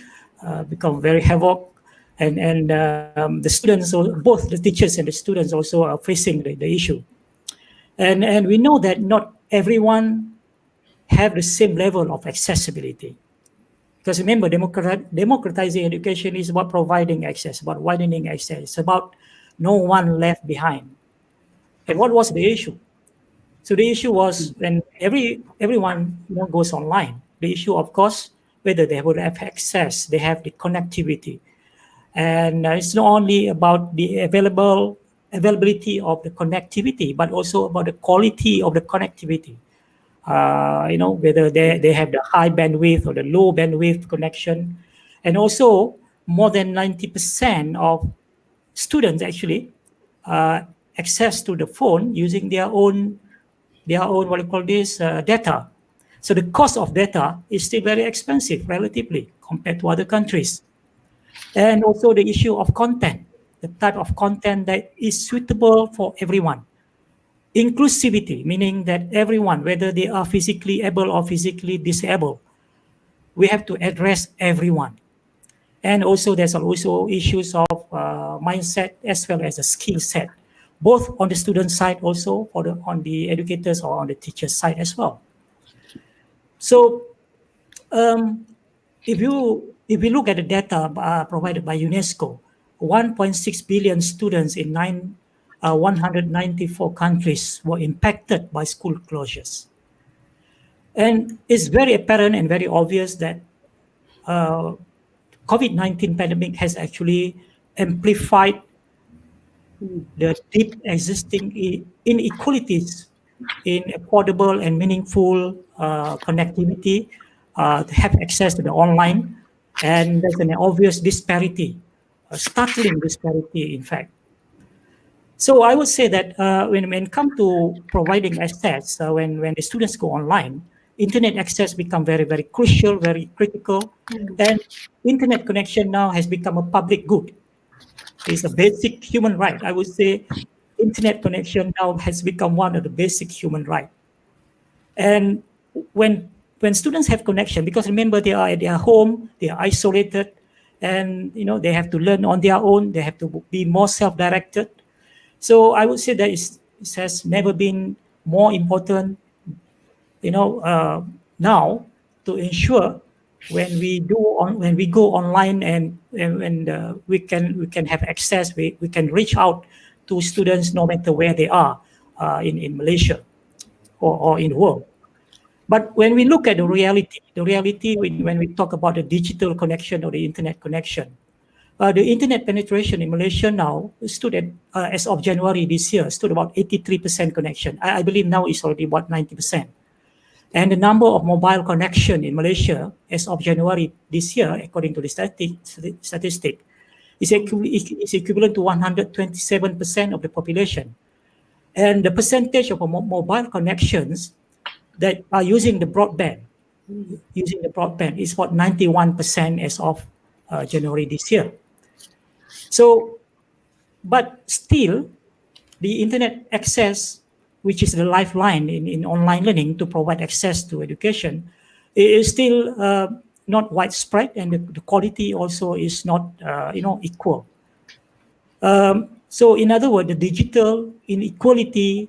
become very havoc, and the students, both the teachers and the students, also are facing the issue, and we know that not everyone have the same level of accessibility. Because remember, democratizing education is about providing access, about widening access. It's about no one left behind. And what was the issue? So the issue was when everyone goes online. The issue, of course, whether they would have access, they have the connectivity, and it's not only about the availability of the connectivity, but also about the quality of the connectivity. Whether they have the high bandwidth or the low bandwidth connection. And also more than 90% of students actually access to the phone using their own what do you call this, data. So the cost of data is still very expensive relatively compared to other countries. And also the issue of content, the type of content that is suitable for everyone. Inclusivity, meaning that everyone, whether they are physically able or physically disabled, we have to address everyone. And also there's also issues of mindset as well as a skill set, both on the student side, also on the educators or on the teacher side as well. So if you look at the data provided by UNESCO, 1.6 billion students in 194 countries were impacted by school closures. And it's very apparent and very obvious that COVID-19 pandemic has actually amplified the deep existing inequalities in affordable and meaningful connectivity, to have access to the online, and there's an obvious disparity, a startling disparity, in fact. So I would say that when it comes to providing access, when the students go online, internet access become very, very crucial, very critical, and internet connection now has become a public good. It's a basic human right. I would say internet connection now has become one of the basic human rights. And when students have connection, because remember they are at their home, they are isolated, and they have to learn on their own, they have to be more self-directed. So I would say that it has never been more important, now to ensure when we go online and when we can have access, we can reach out to students no matter where they are in Malaysia or in the world. But when we look at the reality when we talk about the digital connection or the internet connection, the internet penetration in Malaysia now stood at, as of January this year, stood about 83% connection. I believe now it's already about 90%. And the number of mobile connection in Malaysia as of January this year, according to the statistic, is equivalent to 127% of the population. And the percentage of mobile connections that are using the broadband is about 91% as of January this year. So, but still, the internet access, which is the lifeline in online learning to provide access to education, is still not widespread, and the quality also is not equal. So in other words, the digital inequality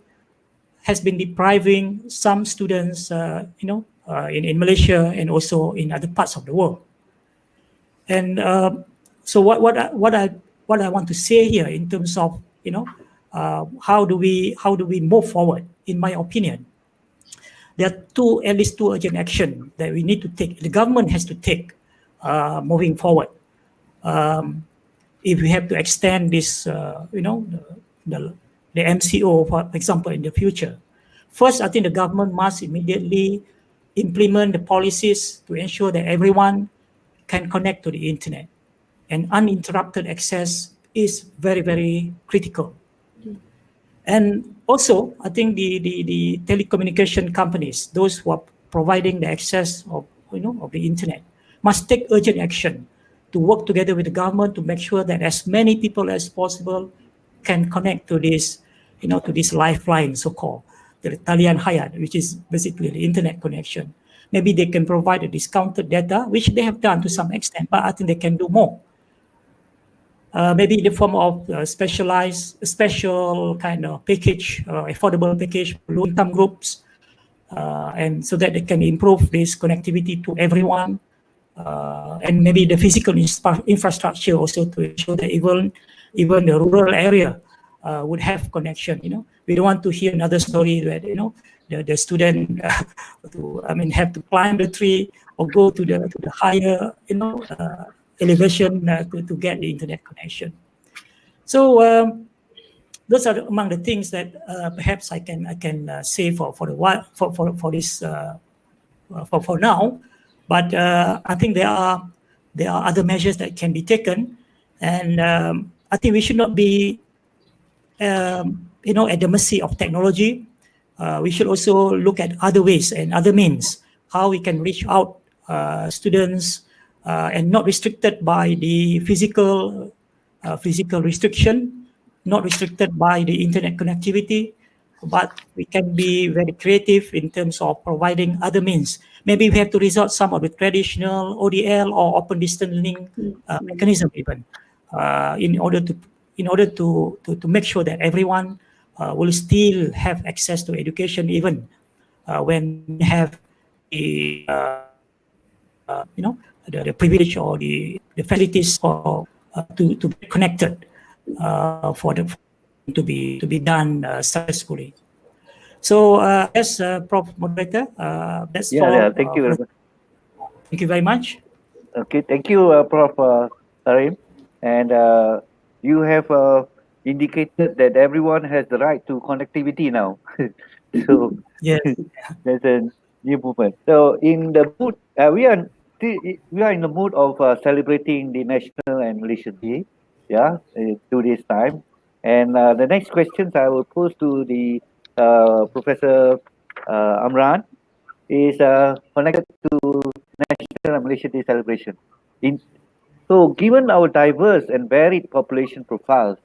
has been depriving some students, in Malaysia and also in other parts of the world. And so what I want to say here in terms of how do we move forward? In my opinion, there are at least two urgent actions that we need to take. The government has to take moving forward. If we have to extend this, the MCO, for example, in the future. First, I think the government must immediately implement the policies to ensure that everyone can connect to the internet. And uninterrupted access is very, very critical. And also, I think the telecommunication companies, those who are providing the access of of the internet, must take urgent action to work together with the government to make sure that as many people as possible can connect to this, to this lifeline, so-called the talian hayat, which is basically the internet connection. Maybe they can provide a discounted data, which they have done to some extent, but I think they can do more. Maybe in the form of special kind of package, affordable package for low-income groups, and so that they can improve this connectivity to everyone, and maybe the physical infrastructure also to ensure that even the rural area would have connection. We don't want to hear another story that the student have to climb the tree or go to the higher elevation to get the internet connection. So those are among the things that perhaps I can say for this for now. But I think there are other measures that can be taken, and I think we should not be at the mercy of technology. We should also look at other ways and other means how we can reach out students and not restricted by the physical restriction, not restricted by the internet connectivity, but we can be very creative in terms of providing other means. Maybe we have to resort some of the traditional ODL or open distance learning mechanism even in order to make sure that everyone will still have access to education even when they have the the privilege or the facilities for to be connected for the to be done successfully. So as Prof Moderator, that's all. Yeah, thank you very much. Thank you very much. Okay, thank you, Prof. Karim. And you have indicated that everyone has the right to connectivity now. So Yes. there's a new movement. So in the mood, we are in the mood of celebrating the National and Malaysian Day. Yeah, 2 days time. And the next questions I will pose to the Professor Amran is connected to National and Malaysian Day celebration. So given our diverse and varied population profiles,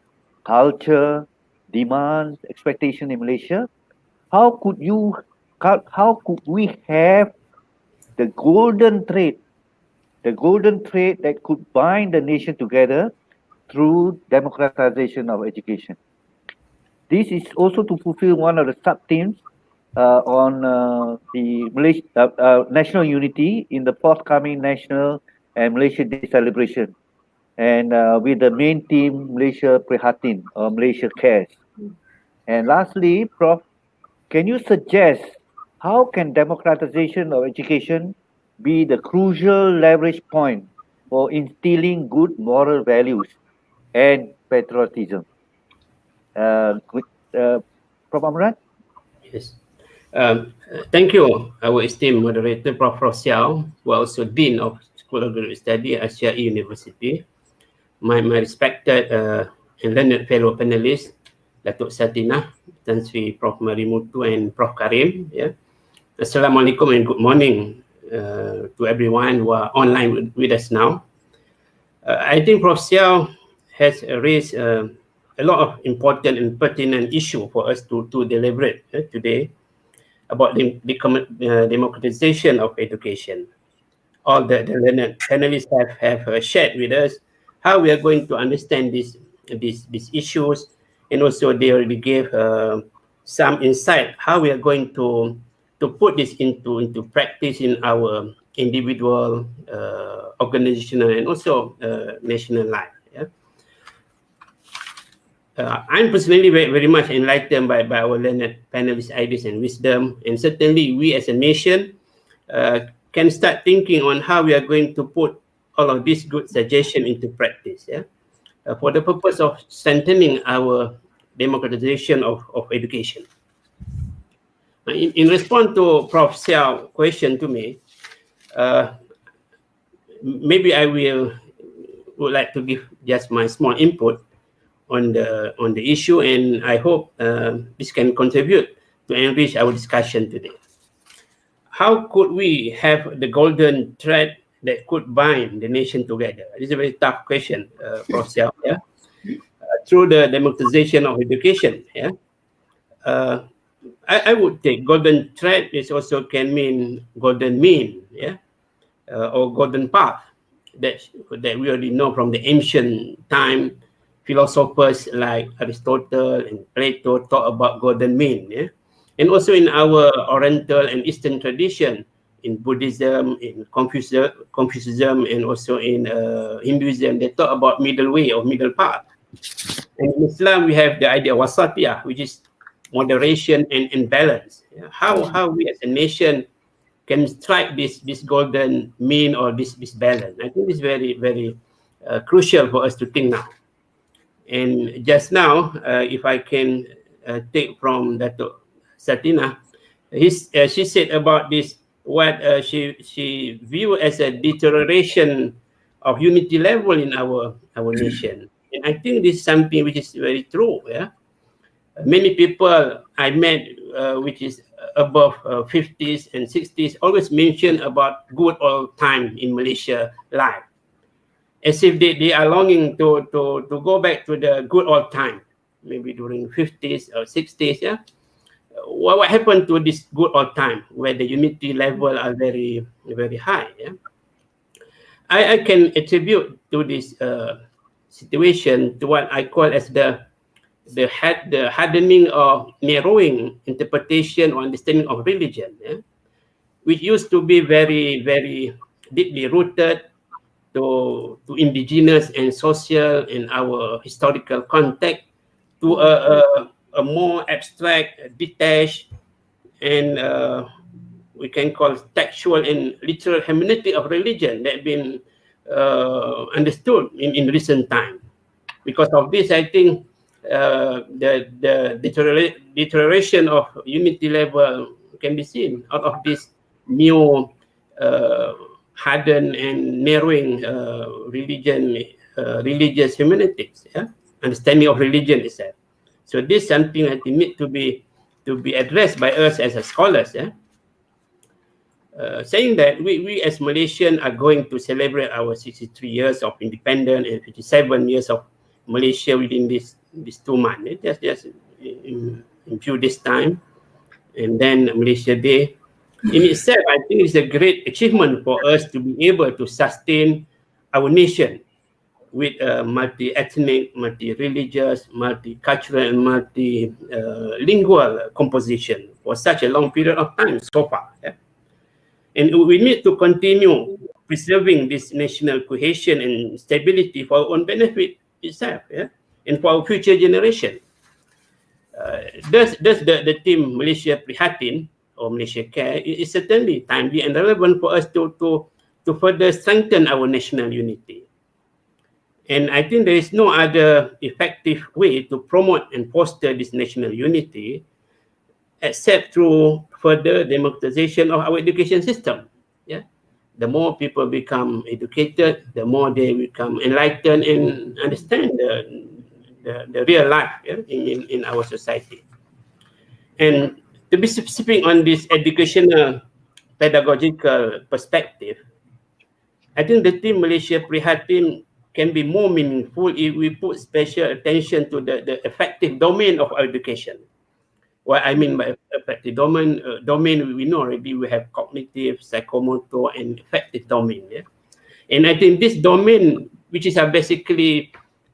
culture, demands, expectation in Malaysia, how could we have the golden thread that could bind the nation together through democratization of education? This is also to fulfill one of the sub-themes on the national unity in the forthcoming National and Malaysia Day celebration, and with the main theme Malaysia Prihatin or Malaysia Cares. And lastly, Prof, can you suggest how can democratization of education be the crucial leverage point for instilling good moral values and patriotism? Prof Amran? Yes. Thank you, our esteemed moderator, Prof. Siow, who are also Dean of School of Graduate Study at Syed University. My respected and learned fellow panelists, Dato Satinah, Tan Sri Prof. Marimuthu and Prof. Karim. Yeah. Assalamualaikum and good morning to everyone who are online with us now. I think Prof. Siow has raised a lot of important and pertinent issue for us to deliberate today about the democratization of education. All the learned panelists have shared with us how we are going to understand these issues, and also they already gave some insight how we are going to put this into practice in our individual, organizational, and also national life. Yeah? I'm personally very much enlightened by our learned panelists' ideas and wisdom, and certainly we as a nation can start thinking on how we are going to put all of these good suggestions into practice, yeah, for the purpose of strengthening our democratization of education. In response to Prof. Siow question to me, maybe I would like to give just my small input the issue, and I hope this can contribute to enrich our discussion today. How could we have the golden thread that could bind the nation together? This is a very tough question, Prof. Siow. Yeah? Through the democratization of education. Yeah? I would take golden thread is also can mean golden mean, yeah, or golden path that we already know from the ancient time. Philosophers like Aristotle and Plato talk about golden mean, yeah, and also in our Oriental and Eastern tradition, in Buddhism, in Confucianism, and also in Hinduism, they talk about middle way or middle path. And in Islam, we have the idea of wasatiyah, which is moderation and balance. Yeah? How we as a nation can strike this golden mean or this balance. I think it's very, very crucial for us to think now. And just now, if I can take from Dato Satinah, she said about this, what she view as a deterioration of unity level in our nation. And I think this is something which is very true. Yeah, many people I met, which is above 50s and 60s, always mention about good old time in Malaysia life, as if they are longing to go back to the good old time, maybe during 50s or 60s. Yeah, what happened to this good old time where the unity level are very, very high? Yeah, I can attribute to this situation to what I call as the hardening or narrowing interpretation or understanding of religion, yeah? Which used to be very, very deeply rooted to indigenous and social in our historical context, to a more abstract, detached, and we can call textual and literal hermeneutic of religion that been understood in recent time. Because of this, I think the deterioration of unity level can be seen out of this new hardened and narrowing religious humanities, yeah? Understanding of religion itself. So this is something that need to be addressed by us as a scholars. Yeah? Saying that we as Malaysian are going to celebrate our 63 years of independence and 57 years of Malaysia within these 2 months. Just in few days time, and then Malaysia Day. In itself, I think it's a great achievement for us to be able to sustain our nation with multi-ethnic, multi-religious, multicultural, and multilingual composition for such a long period of time so far. Yeah? And we need to continue preserving this national cohesion and stability for our own benefit itself, yeah? And for our future generation. Does the team Malaysia Prihatin or Malaysia Care is certainly timely and relevant for us to further strengthen our national unity. And I think there is no other effective way to promote and foster this national unity except through further democratization of our education system. Yeah, the more people become educated, the more they become enlightened and understand the real life, yeah, in our society. And to be specific on this educational pedagogical perspective, I think the team Malaysia Prihatin can be more meaningful if we put special attention to the effective domain of our education. What I mean by effective domain, we know already we have cognitive, psychomotor, and affective domain. Yeah? And I think this domain, which is basically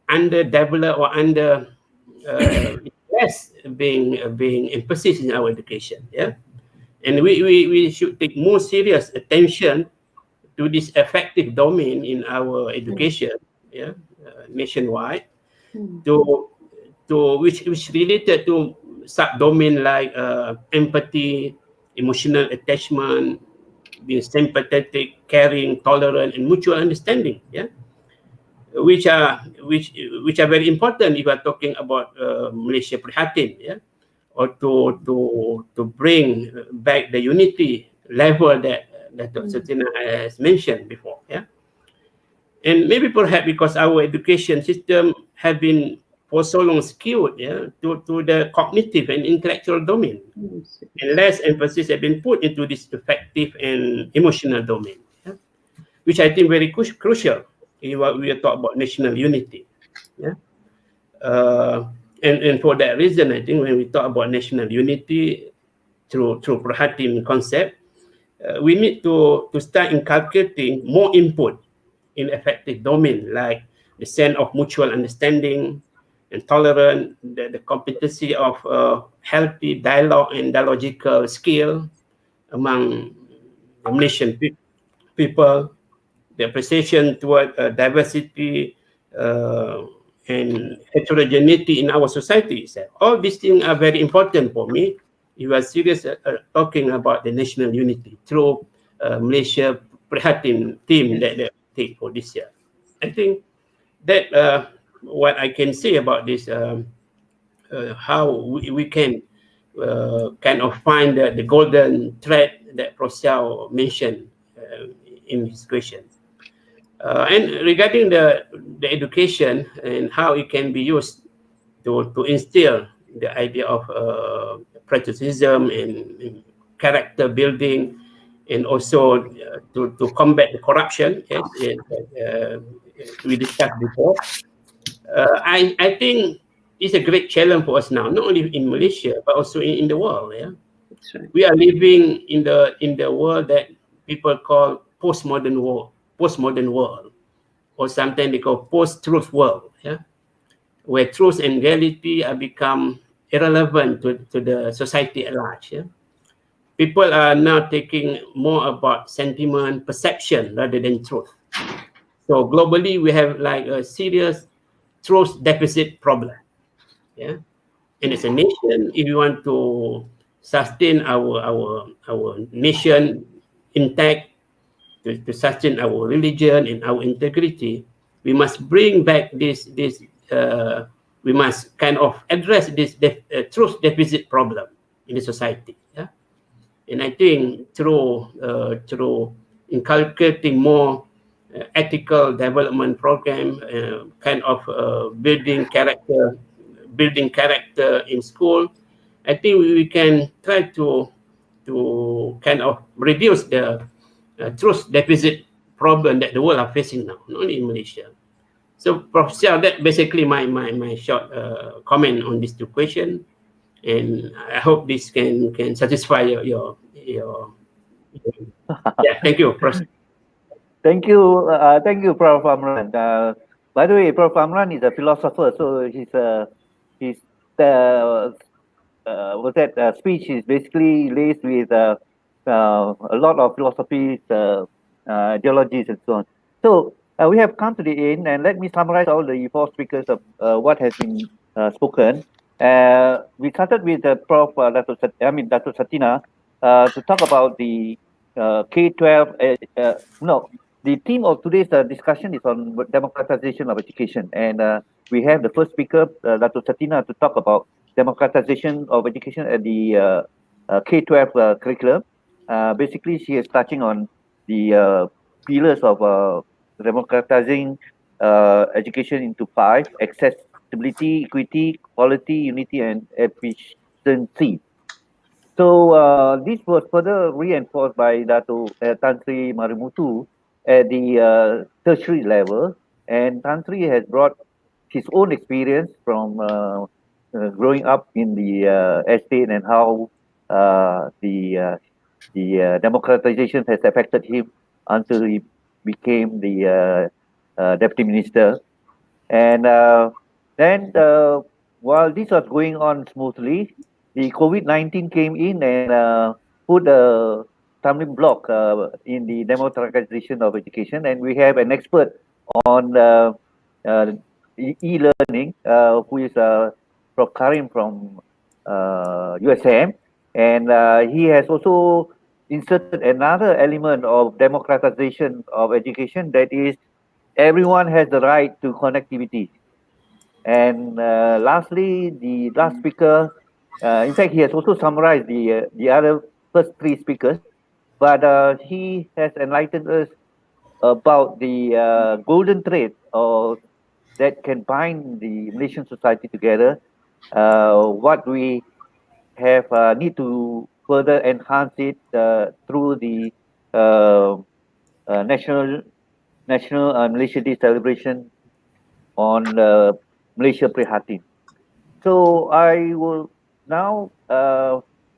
underdeveloped or under less being emphasis in our education. Yeah, and we should take more serious attention to this effective domain in our education. Yeah, nationwide. To which related to subdomain like empathy, emotional attachment, being sympathetic, caring, tolerant, and mutual understanding. Yeah, which are very important if we are talking about Malaysia Prihatin. Yeah, or to bring back the unity level that Dr. Satinah has mentioned before. Yeah, and maybe perhaps because our education system have been for so long skewed to the cognitive and intellectual domain, and less emphasis has been put into this affective and emotional domain, which I think very crucial in what we are talking about national unity. And for that reason, I think when we talk about national unity through Perhatian concept, we need to start inculcating more input in effective domain, like the sense of mutual understanding and tolerance, the competency of healthy dialogue and dialogical skill among the Malaysian people, the appreciation toward diversity and heterogeneity in our society. All these things are very important for me. You are serious talking about the national unity through Malaysia Prihatin team that they take for this year. I think that what I can say about this, how we can kind of find the golden thread that Prof. Siow mentioned in his question. And regarding the education and how it can be used to instill the idea of patriotism and character building, and also to combat the corruption, we discussed before. I think it's a great challenge for us now, not only in Malaysia but also in the world. That's right. We are living in the world that people call postmodern world, or sometimes they call post-truth world, where truth and reality are become irrelevant to the society at large. People are now taking more about sentiment, perception rather than truth. So globally, we have like a serious truth deficit problem. And as a nation, if you want to sustain our nation intact, to sustain our religion and our integrity, we must bring back this. We must kind of address this truth deficit problem in the society. And I think through inculcating more ethical development program, kind of building character in school, I think we can try to kind of reduce the truth deficit problem that the world are facing now, not only in Malaysia. So, Prof. Siow, that basically my short comment on these two questions, and I hope this can satisfy your yeah. Thank you, Prof. Thank you, Prof. Amran. By the way, Prof. Amran is a philosopher, so his speech is basically laced with a lot of philosophies, ideologies, and so on. So we have come to the end, and let me summarize all the four speakers of what has been spoken. We started with Prof. Dato Satinah to talk about the K-12. The theme of today's discussion is on democratization of education, and we have the first speaker, Dato Satinah, to talk about democratization of education at the K-12 curriculum. Basically, she is touching on the pillars of democratizing education into 5: accessibility, equity, quality, unity, and efficiency. So this was further reinforced by Dato Tan Sri Marimuthu at the tertiary level, and Tan Sri has brought his own experience from growing up in the estate and how the democratization has affected him until he became the deputy minister. And then while this was going on smoothly, the COVID-19 came in and put a stumbling block in the democratization of education. And we have an expert on e-learning, who is Prof. Karim from USM. And he has also inserted another element of democratization of education, that is, everyone has the right to connectivity. And lastly, the last speaker, in fact, he has also summarized the other first three speakers, but he has enlightened us about the golden thread of that can bind the Malaysian society together. What we have need to further enhance it through the national Malaysia Day celebration on Malaysia Prihatin. So I will now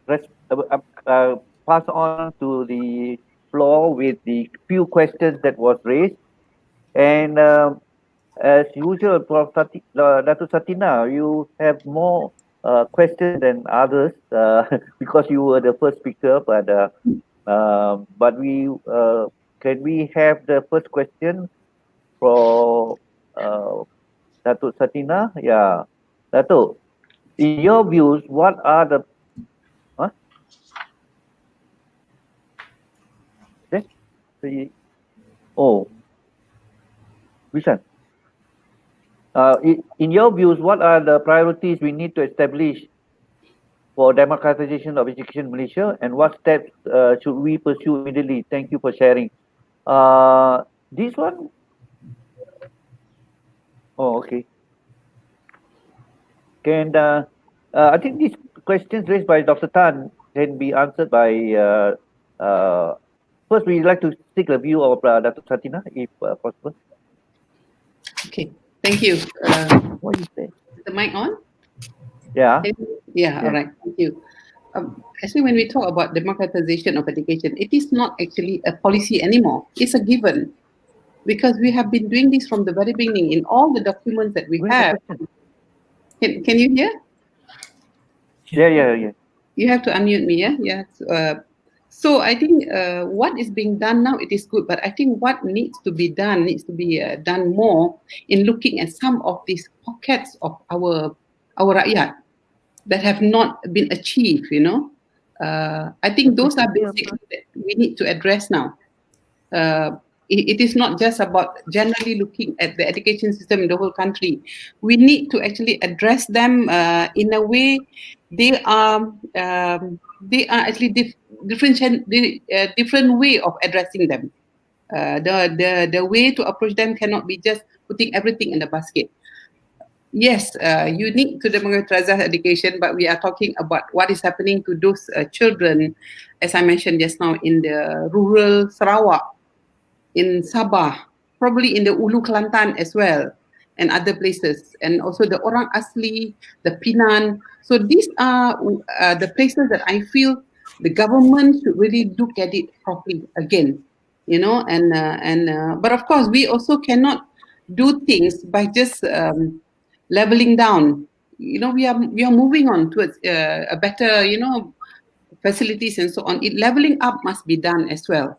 pass on to the floor with the few questions that was raised. And as usual, Dato Satinah, you have more questions than others because you were the first speaker. But we can we have the first question for Dato Satinah? Yeah, Dato. In your views, what are the oh, which one? In your views, what are the priorities we need to establish for democratization of education in Malaysia, and what steps should we pursue immediately? Thank you for sharing. This one? Oh, okay. Can I think these questions raised by Dr. Tan can be answered by first we'd like to seek the view of Dr. Satinah, if possible. Okay, thank you. What you say? Is the mic on? Yeah. Yeah, all right, thank you. Actually, when we talk about democratization of education, it is not actually a policy anymore. It's a given. Because we have been doing this from the very beginning in all the documents that we have. Can you hear? Yeah. You have to unmute me, yeah? Yeah. So I think what is being done now, it is good, but I think what needs to be done done more in looking at some of these pockets of our rakyat that have not been achieved, you know. I think those are basics that we need to address now. It is not just about generally looking at the education system in the whole country. We need to actually address them in a way they are actually different way of addressing them. The way to approach them cannot be just putting everything in the basket. Yes, you need to democratize education, but we are talking about what is happening to those children, as I mentioned just now, in the rural Sarawak, in Sabah, probably in the Ulu Kelantan as well, and other places, and also the Orang Asli, the Pinan. So these are the places that I feel the government should really look at it properly again, you know. But of course, we also cannot do things by just leveling down. You know, we are moving on towards a better, you know, facilities and so on. Leveling up must be done as well.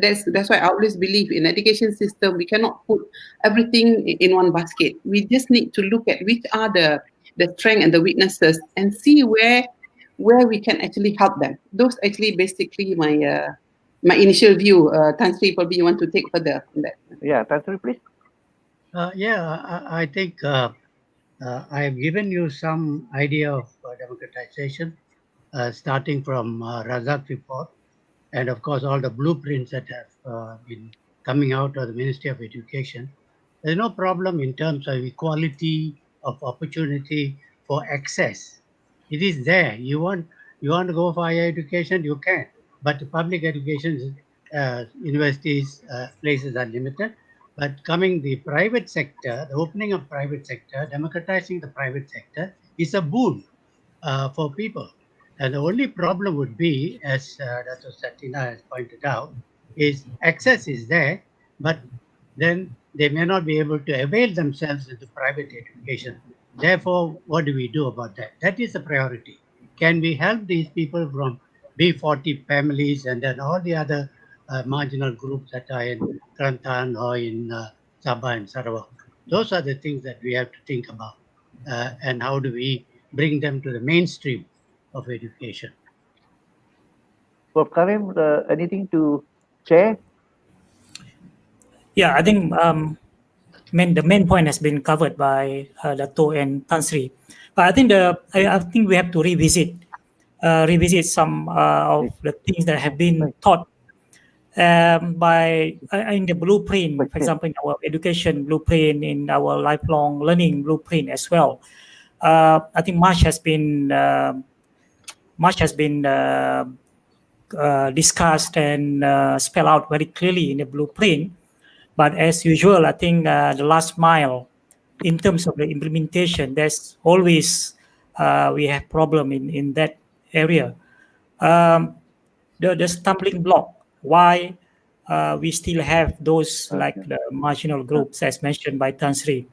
That's why I always believe in education system. We cannot put everything in one basket. We just need to look at which are the strength and the weaknesses and see where we can actually help them. Those actually basically my initial view. Tan Sri, probably you want to take further on that. Yeah, Tan Sri, please. I think I have given you some idea of democratization, starting from Razak report, and of course all the blueprints that have been coming out of the Ministry of Education. There's no problem in terms of equality of opportunity for access. It is there. You want to go for higher education, you can, but public education, universities, places are limited. But coming the private sector, the opening of private sector, democratizing the private sector is a boon for people. And the only problem would be, as Dato Satinah has pointed out, is access is there, but then they may not be able to avail themselves into private education. Therefore, what do we do about that? That is the priority. Can we help these people from B40 families and then all the other marginal groups that are in Kelantan or in Sabah and Sarawak? Those are the things that we have to think about. And how do we bring them to the mainstream of education? Prof. Karim, anything to share? Yeah, I think the main point has been covered by Dato and Tan Sri. But I think I think we have to revisit some of the things that have been taught by in the blueprint, for example, in our education blueprint, in our lifelong learning blueprint as well. I think much has been discussed and spelled out very clearly in the blueprint. But as usual, I think the last mile, in terms of the implementation, there's always we have problem in that area. The stumbling block why we still have those like the marginal groups as mentioned by Tan Sri.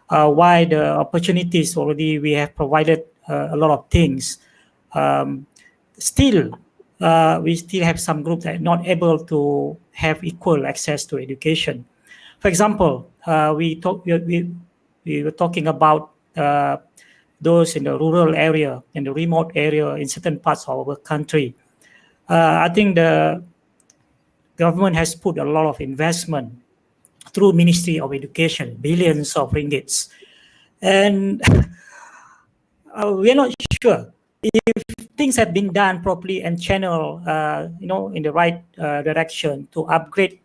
Why the opportunities already we have provided a lot of things. Still, we still have some groups that are not able to have equal access to education. For example, we were talking about those in the rural area, in the remote area, in certain parts of our country. I think the government has put a lot of investment through Ministry of Education, billions of ringgits, and we're not sure if things have been done properly and channeled, in the right direction to upgrade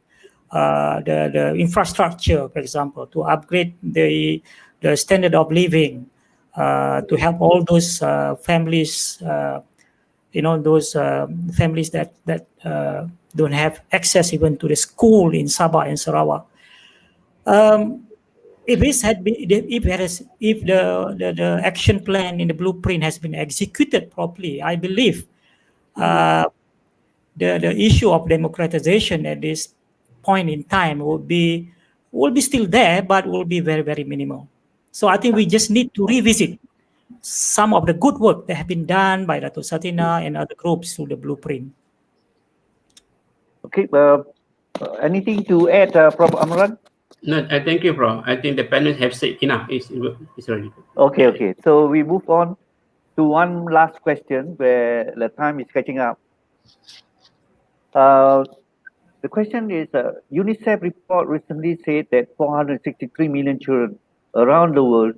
the infrastructure, for example, to upgrade the standard of living, to help all those families, those families that don't have access even to the school in Sabah and Sarawak. If this had been, if the action plan in the blueprint has been executed properly, I believe the issue of democratization at this point in time will be still there, but will be very, very minimal. So I think we just need to revisit some of the good work that have been done by Dato Satinah and other groups through the blueprint. Okay, anything to add, Prof. Amran? No, I thank you, Prof. I think the panel have said enough. It's already. Okay. So we move on to one last question where the time is catching up. The question is, UNICEF report recently said that 463 million children around the world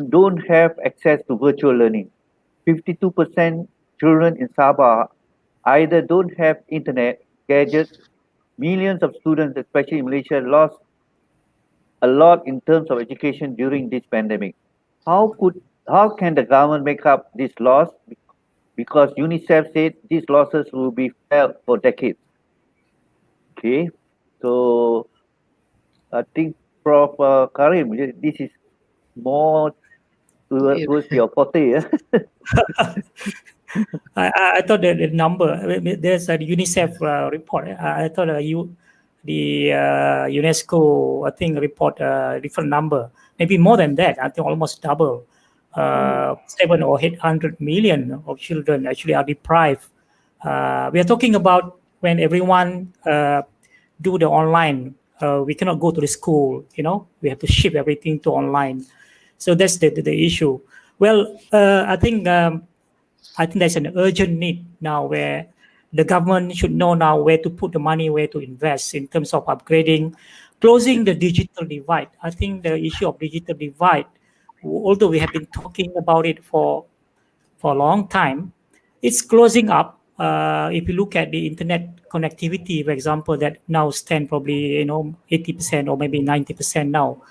don't have access to virtual learning. 52% children in Sabah either don't have internet, gadgets. Millions of students, especially in Malaysia, lost a lot in terms of education during this pandemic. How can the government make up this loss? Because UNICEF said these losses will be felt for decades. Okay, so I think Prof. Karim, this is more towards your forte. Yeah? I thought that the number, there's a UNICEF report. I thought the UNESCO, I think, report a different number, maybe more than that. I think almost double. 7 or 800 million of children actually are deprived. We are talking about when everyone do the online. We cannot go to the school. We have to ship everything to online. So that's the issue. Well, I think there's an urgent need now where the government should know now where to put the money, where to invest in terms of upgrading, closing the digital divide. I think the issue of digital divide, although we have been talking about it for a long time, it's closing up. If you look at the internet connectivity, for example, that now stand probably 80% or maybe 90% now.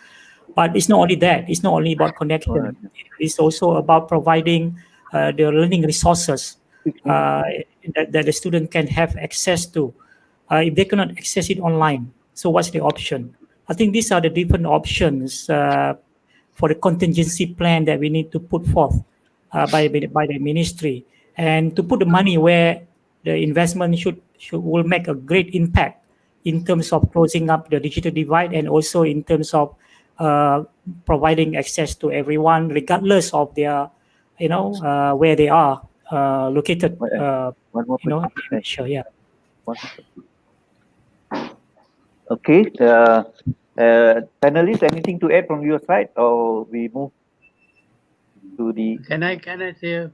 But it's not only that. It's not only about connection. It's also about providing the learning resources that the student can have access to if they cannot access it online. So what's the option? I think these are the different options for the contingency plan that we need to put forth by the ministry, and to put the money where the investment will make a great impact in terms of closing up the digital divide, and also in terms of providing access to everyone regardless of their where they are located in Malaysia. Yeah. Okay, panelists, anything to add from your side, or we move to the? Can I say?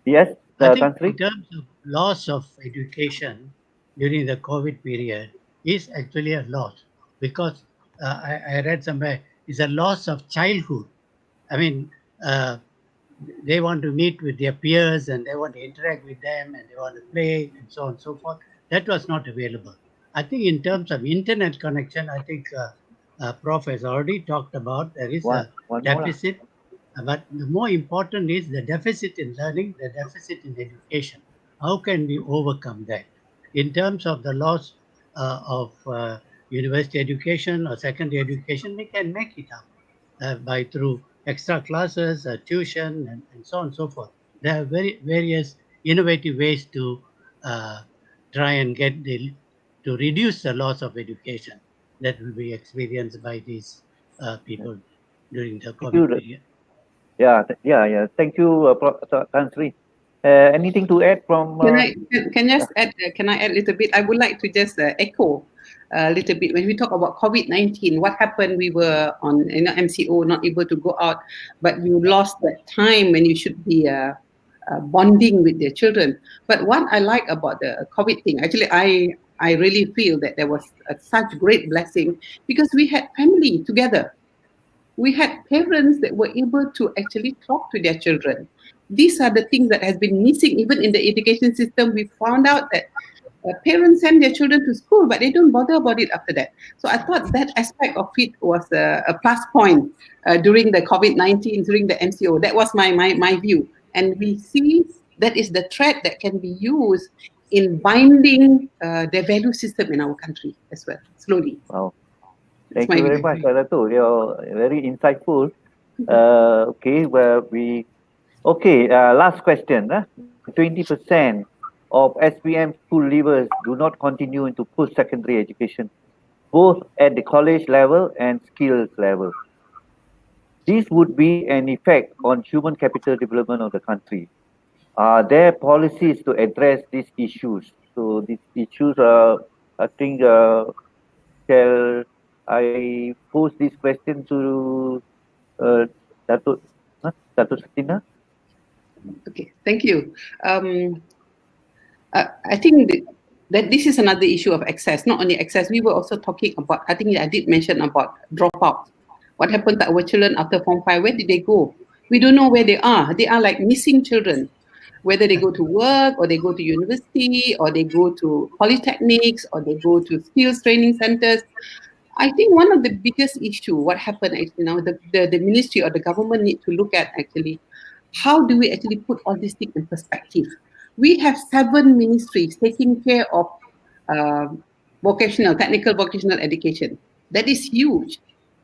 Yes, I think country. in terms of loss of education during the COVID period is actually a loss, because I read somewhere it's a loss of childhood. I mean, they want to meet with their peers and they want to interact with them and they want to play and so on and so forth. That was not available. I think in terms of internet connection, I think Prof has already talked about there is a one more lah. deficit, but the more important is the deficit in learning, the deficit in education. How can we overcome that? In terms of the loss of university education or secondary education, we can make it up by through extra classes, tuition, and so on and so forth. There are various innovative ways to try and to reduce the loss of education that will be experienced by these people during the COVID period. Yeah. Thank you, Prof. Tan Sri. Anything to add from? Can I add a little bit? I would like to just echo a little bit when we talk about COVID-19. What happened? We were on MCO, not able to go out, but you lost that time when you should be bonding with their children. But what I like about the COVID thing, actually, I really feel that there was such great blessing because we had family together. We had parents that were able to actually talk to their children. These are the things that has been missing even in the education system. We found out that parents send their children to school, but they don't bother about it after that. So I thought that aspect of it was a plus point during the COVID-19, during the MCO. That was my view. And we see that is the thread that can be used in binding the value system in our country as well, slowly. Wow. Thank you very much, Dato. You're very insightful. Last question. 20% of SPM school leavers do not continue into post-secondary education, both at the college level and skills level. This would be an effect on human capital development of the country. Are there policies to address these issues? So these issues are, I think, shall I pose this question to Dato Satinah? Okay, thank you. I think that this is another issue of access, not only access. We were also talking about, I think I did mention about dropout. What happened to our children after Form 5? Where did they go? We don't know where they are. They are like missing children. Whether they go to work or they go to university or they go to polytechnics or they go to skills training centers. I think one of the biggest issue, what happened actually now, the ministry or the government need to look at actually, how do we actually put all these things in perspective? We have 7 ministries taking care of technical vocational education. That is huge.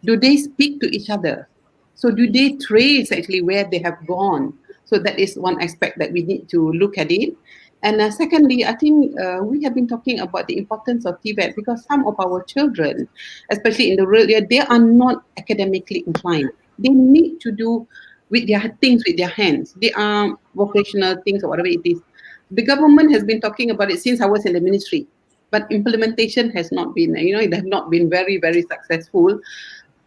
Do they speak to each other? So do they trace actually where they have gone? So that is one aspect that we need to look at it. And secondly, I think we have been talking about the importance of TVET because some of our children, especially in the rural area, they are not academically inclined. They need to do with their things with their hands. They are vocational things or whatever it is. The government has been talking about it since I was in the ministry, but implementation has not been, it has not been very, very successful.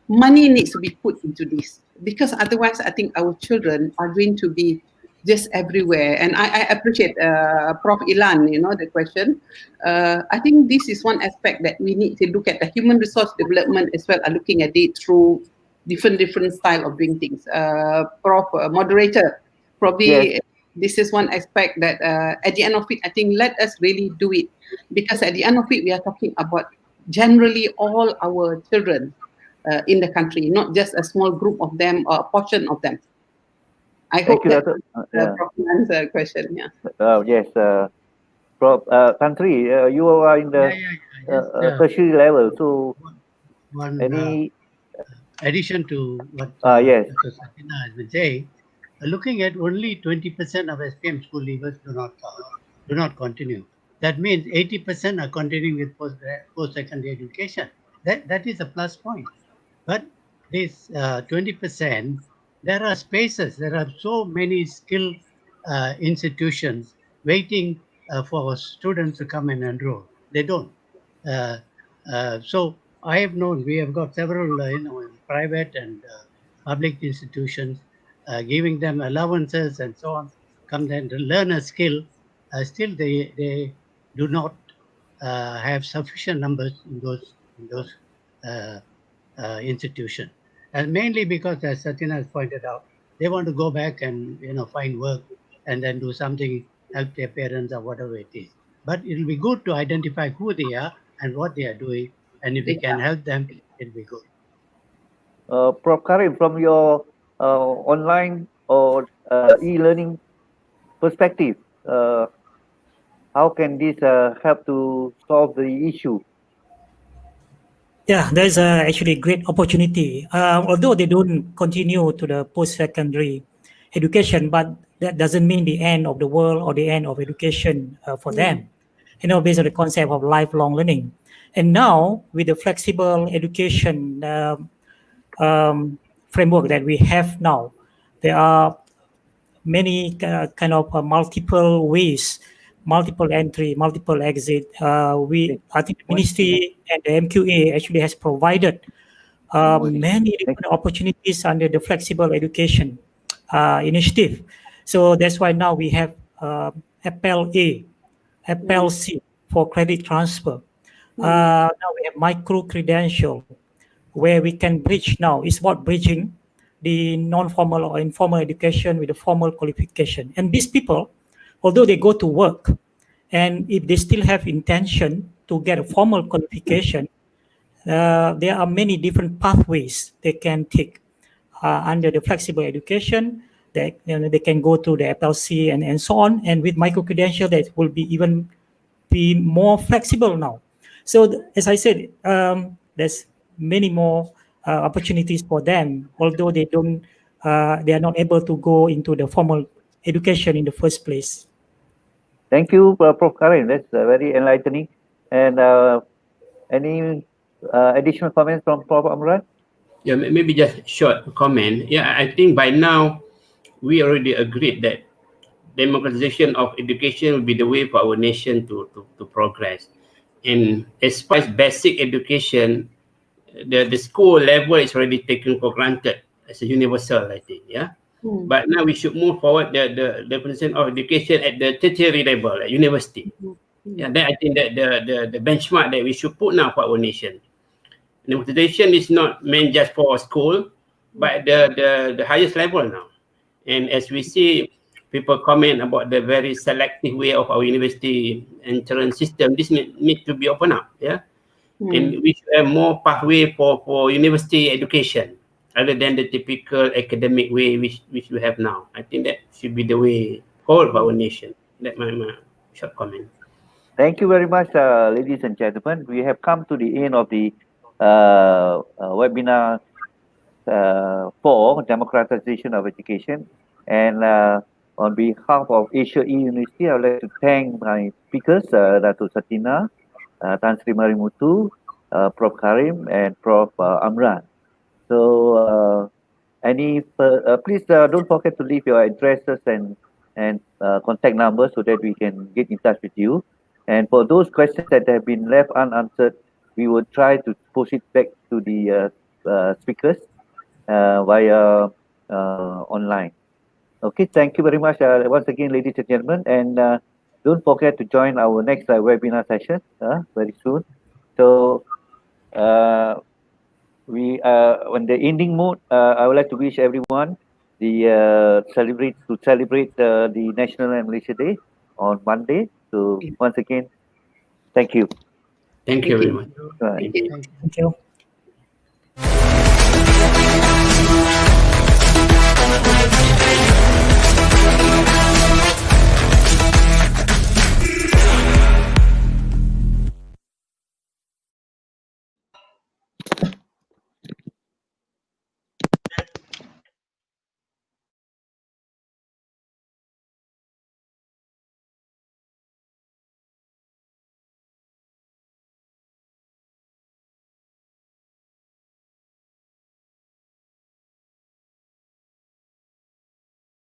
Money needs to be put into this because otherwise I think our children are going to be just everywhere. And I appreciate Prof. Ilan, the question. I think this is one aspect that we need to look at. The human resource development as well are looking at it through different style of doing things. Prof. Moderator, probably this is one aspect that at the end of it, I think let us really do it because at the end of it, we are talking about generally all our children in the country, not just a small group of them or a portion of them. I hope that answers the question. Yeah. Yes, Prof. Tan Sri, you are in the tertiary level, so any addition to what yes. Satinah has been saying, looking at only 20% of SPM school leavers do not continue. That means 80% are continuing with post-secondary education. That is a plus point. But this 20%, there are spaces. There are so many skilled institutions waiting for students to come and enroll. They don't. So I have known we have got several, private and public institutions giving them allowances and so on. Come then to learn a skill. Still, they do not have sufficient numbers in those institution, and mainly because, as Satinah has pointed out, they want to go back and find work and then do something, help their parents or whatever it is. But it will be good to identify who they are and what they are doing. And if we can help them, it'll be good. Prof. Karim, from your online or e-learning perspective, how can this help to solve the issue? Yeah, there's actually a great opportunity. Although they don't continue to the post-secondary education, but that doesn't mean the end of the world or the end of education for them. Based on the concept of lifelong learning. And now, with the flexible education framework that we have now, there are many kind of multiple ways, multiple entry, multiple exit. I think the ministry and the MQA actually has provided many different opportunities under the flexible education initiative. So that's why now we have FLA, FLC for credit transfer. Now we have micro credential where we can bridge now. It's about bridging the non-formal or informal education with the formal qualification. And these people, although they go to work, and if they still have intention to get a formal qualification, there are many different pathways they can take under the flexible education. They can go to the FLC and so on. And with micro-credential, that will be even be more flexible now. So as I said, there's many more opportunities for them, although they are not able to go into the formal education in the first place. Thank you, Prof. Karim. That's very enlightening. And any additional comments from Prof. Amran? Yeah, maybe just short comment. Yeah, I think by now we already agreed that democratization of education will be the way for our nation to progress. And as far as basic education, the school level is already taken for granted as a universal, I think. Yeah. But now we should move forward the definition of education at the tertiary level, at university. Yeah, that I think that the benchmark that we should put now for our nation. Democratization is not meant just for school, but the highest level now. And as we see people comment about the very selective way of our university entrance system, this need to be opened up. Yeah. And we should have more pathway for university education other than the typical academic way which we have now. I think that should be the way forward for our nation. That's my short comment. Thank you very much, ladies and gentlemen. We have come to the end of the webinar for democratization of education. And on behalf of AeU University, I would like to thank my speakers, Dato Satinah, Tan Sri Marimuthu, Prof. Karim, and Prof. Amran. So, please don't forget to leave your addresses and contact numbers so that we can get in touch with you. And for those questions that have been left unanswered, we will try to push it back to the speakers via online. Okay, thank you very much once again, ladies and gentlemen. And don't forget to join our next webinar session very soon. So on the ending mode, I would like to wish everyone the celebrate the National and Malaysia Day on Monday. So once again, thank you. Thank you very much. Right. Thank you.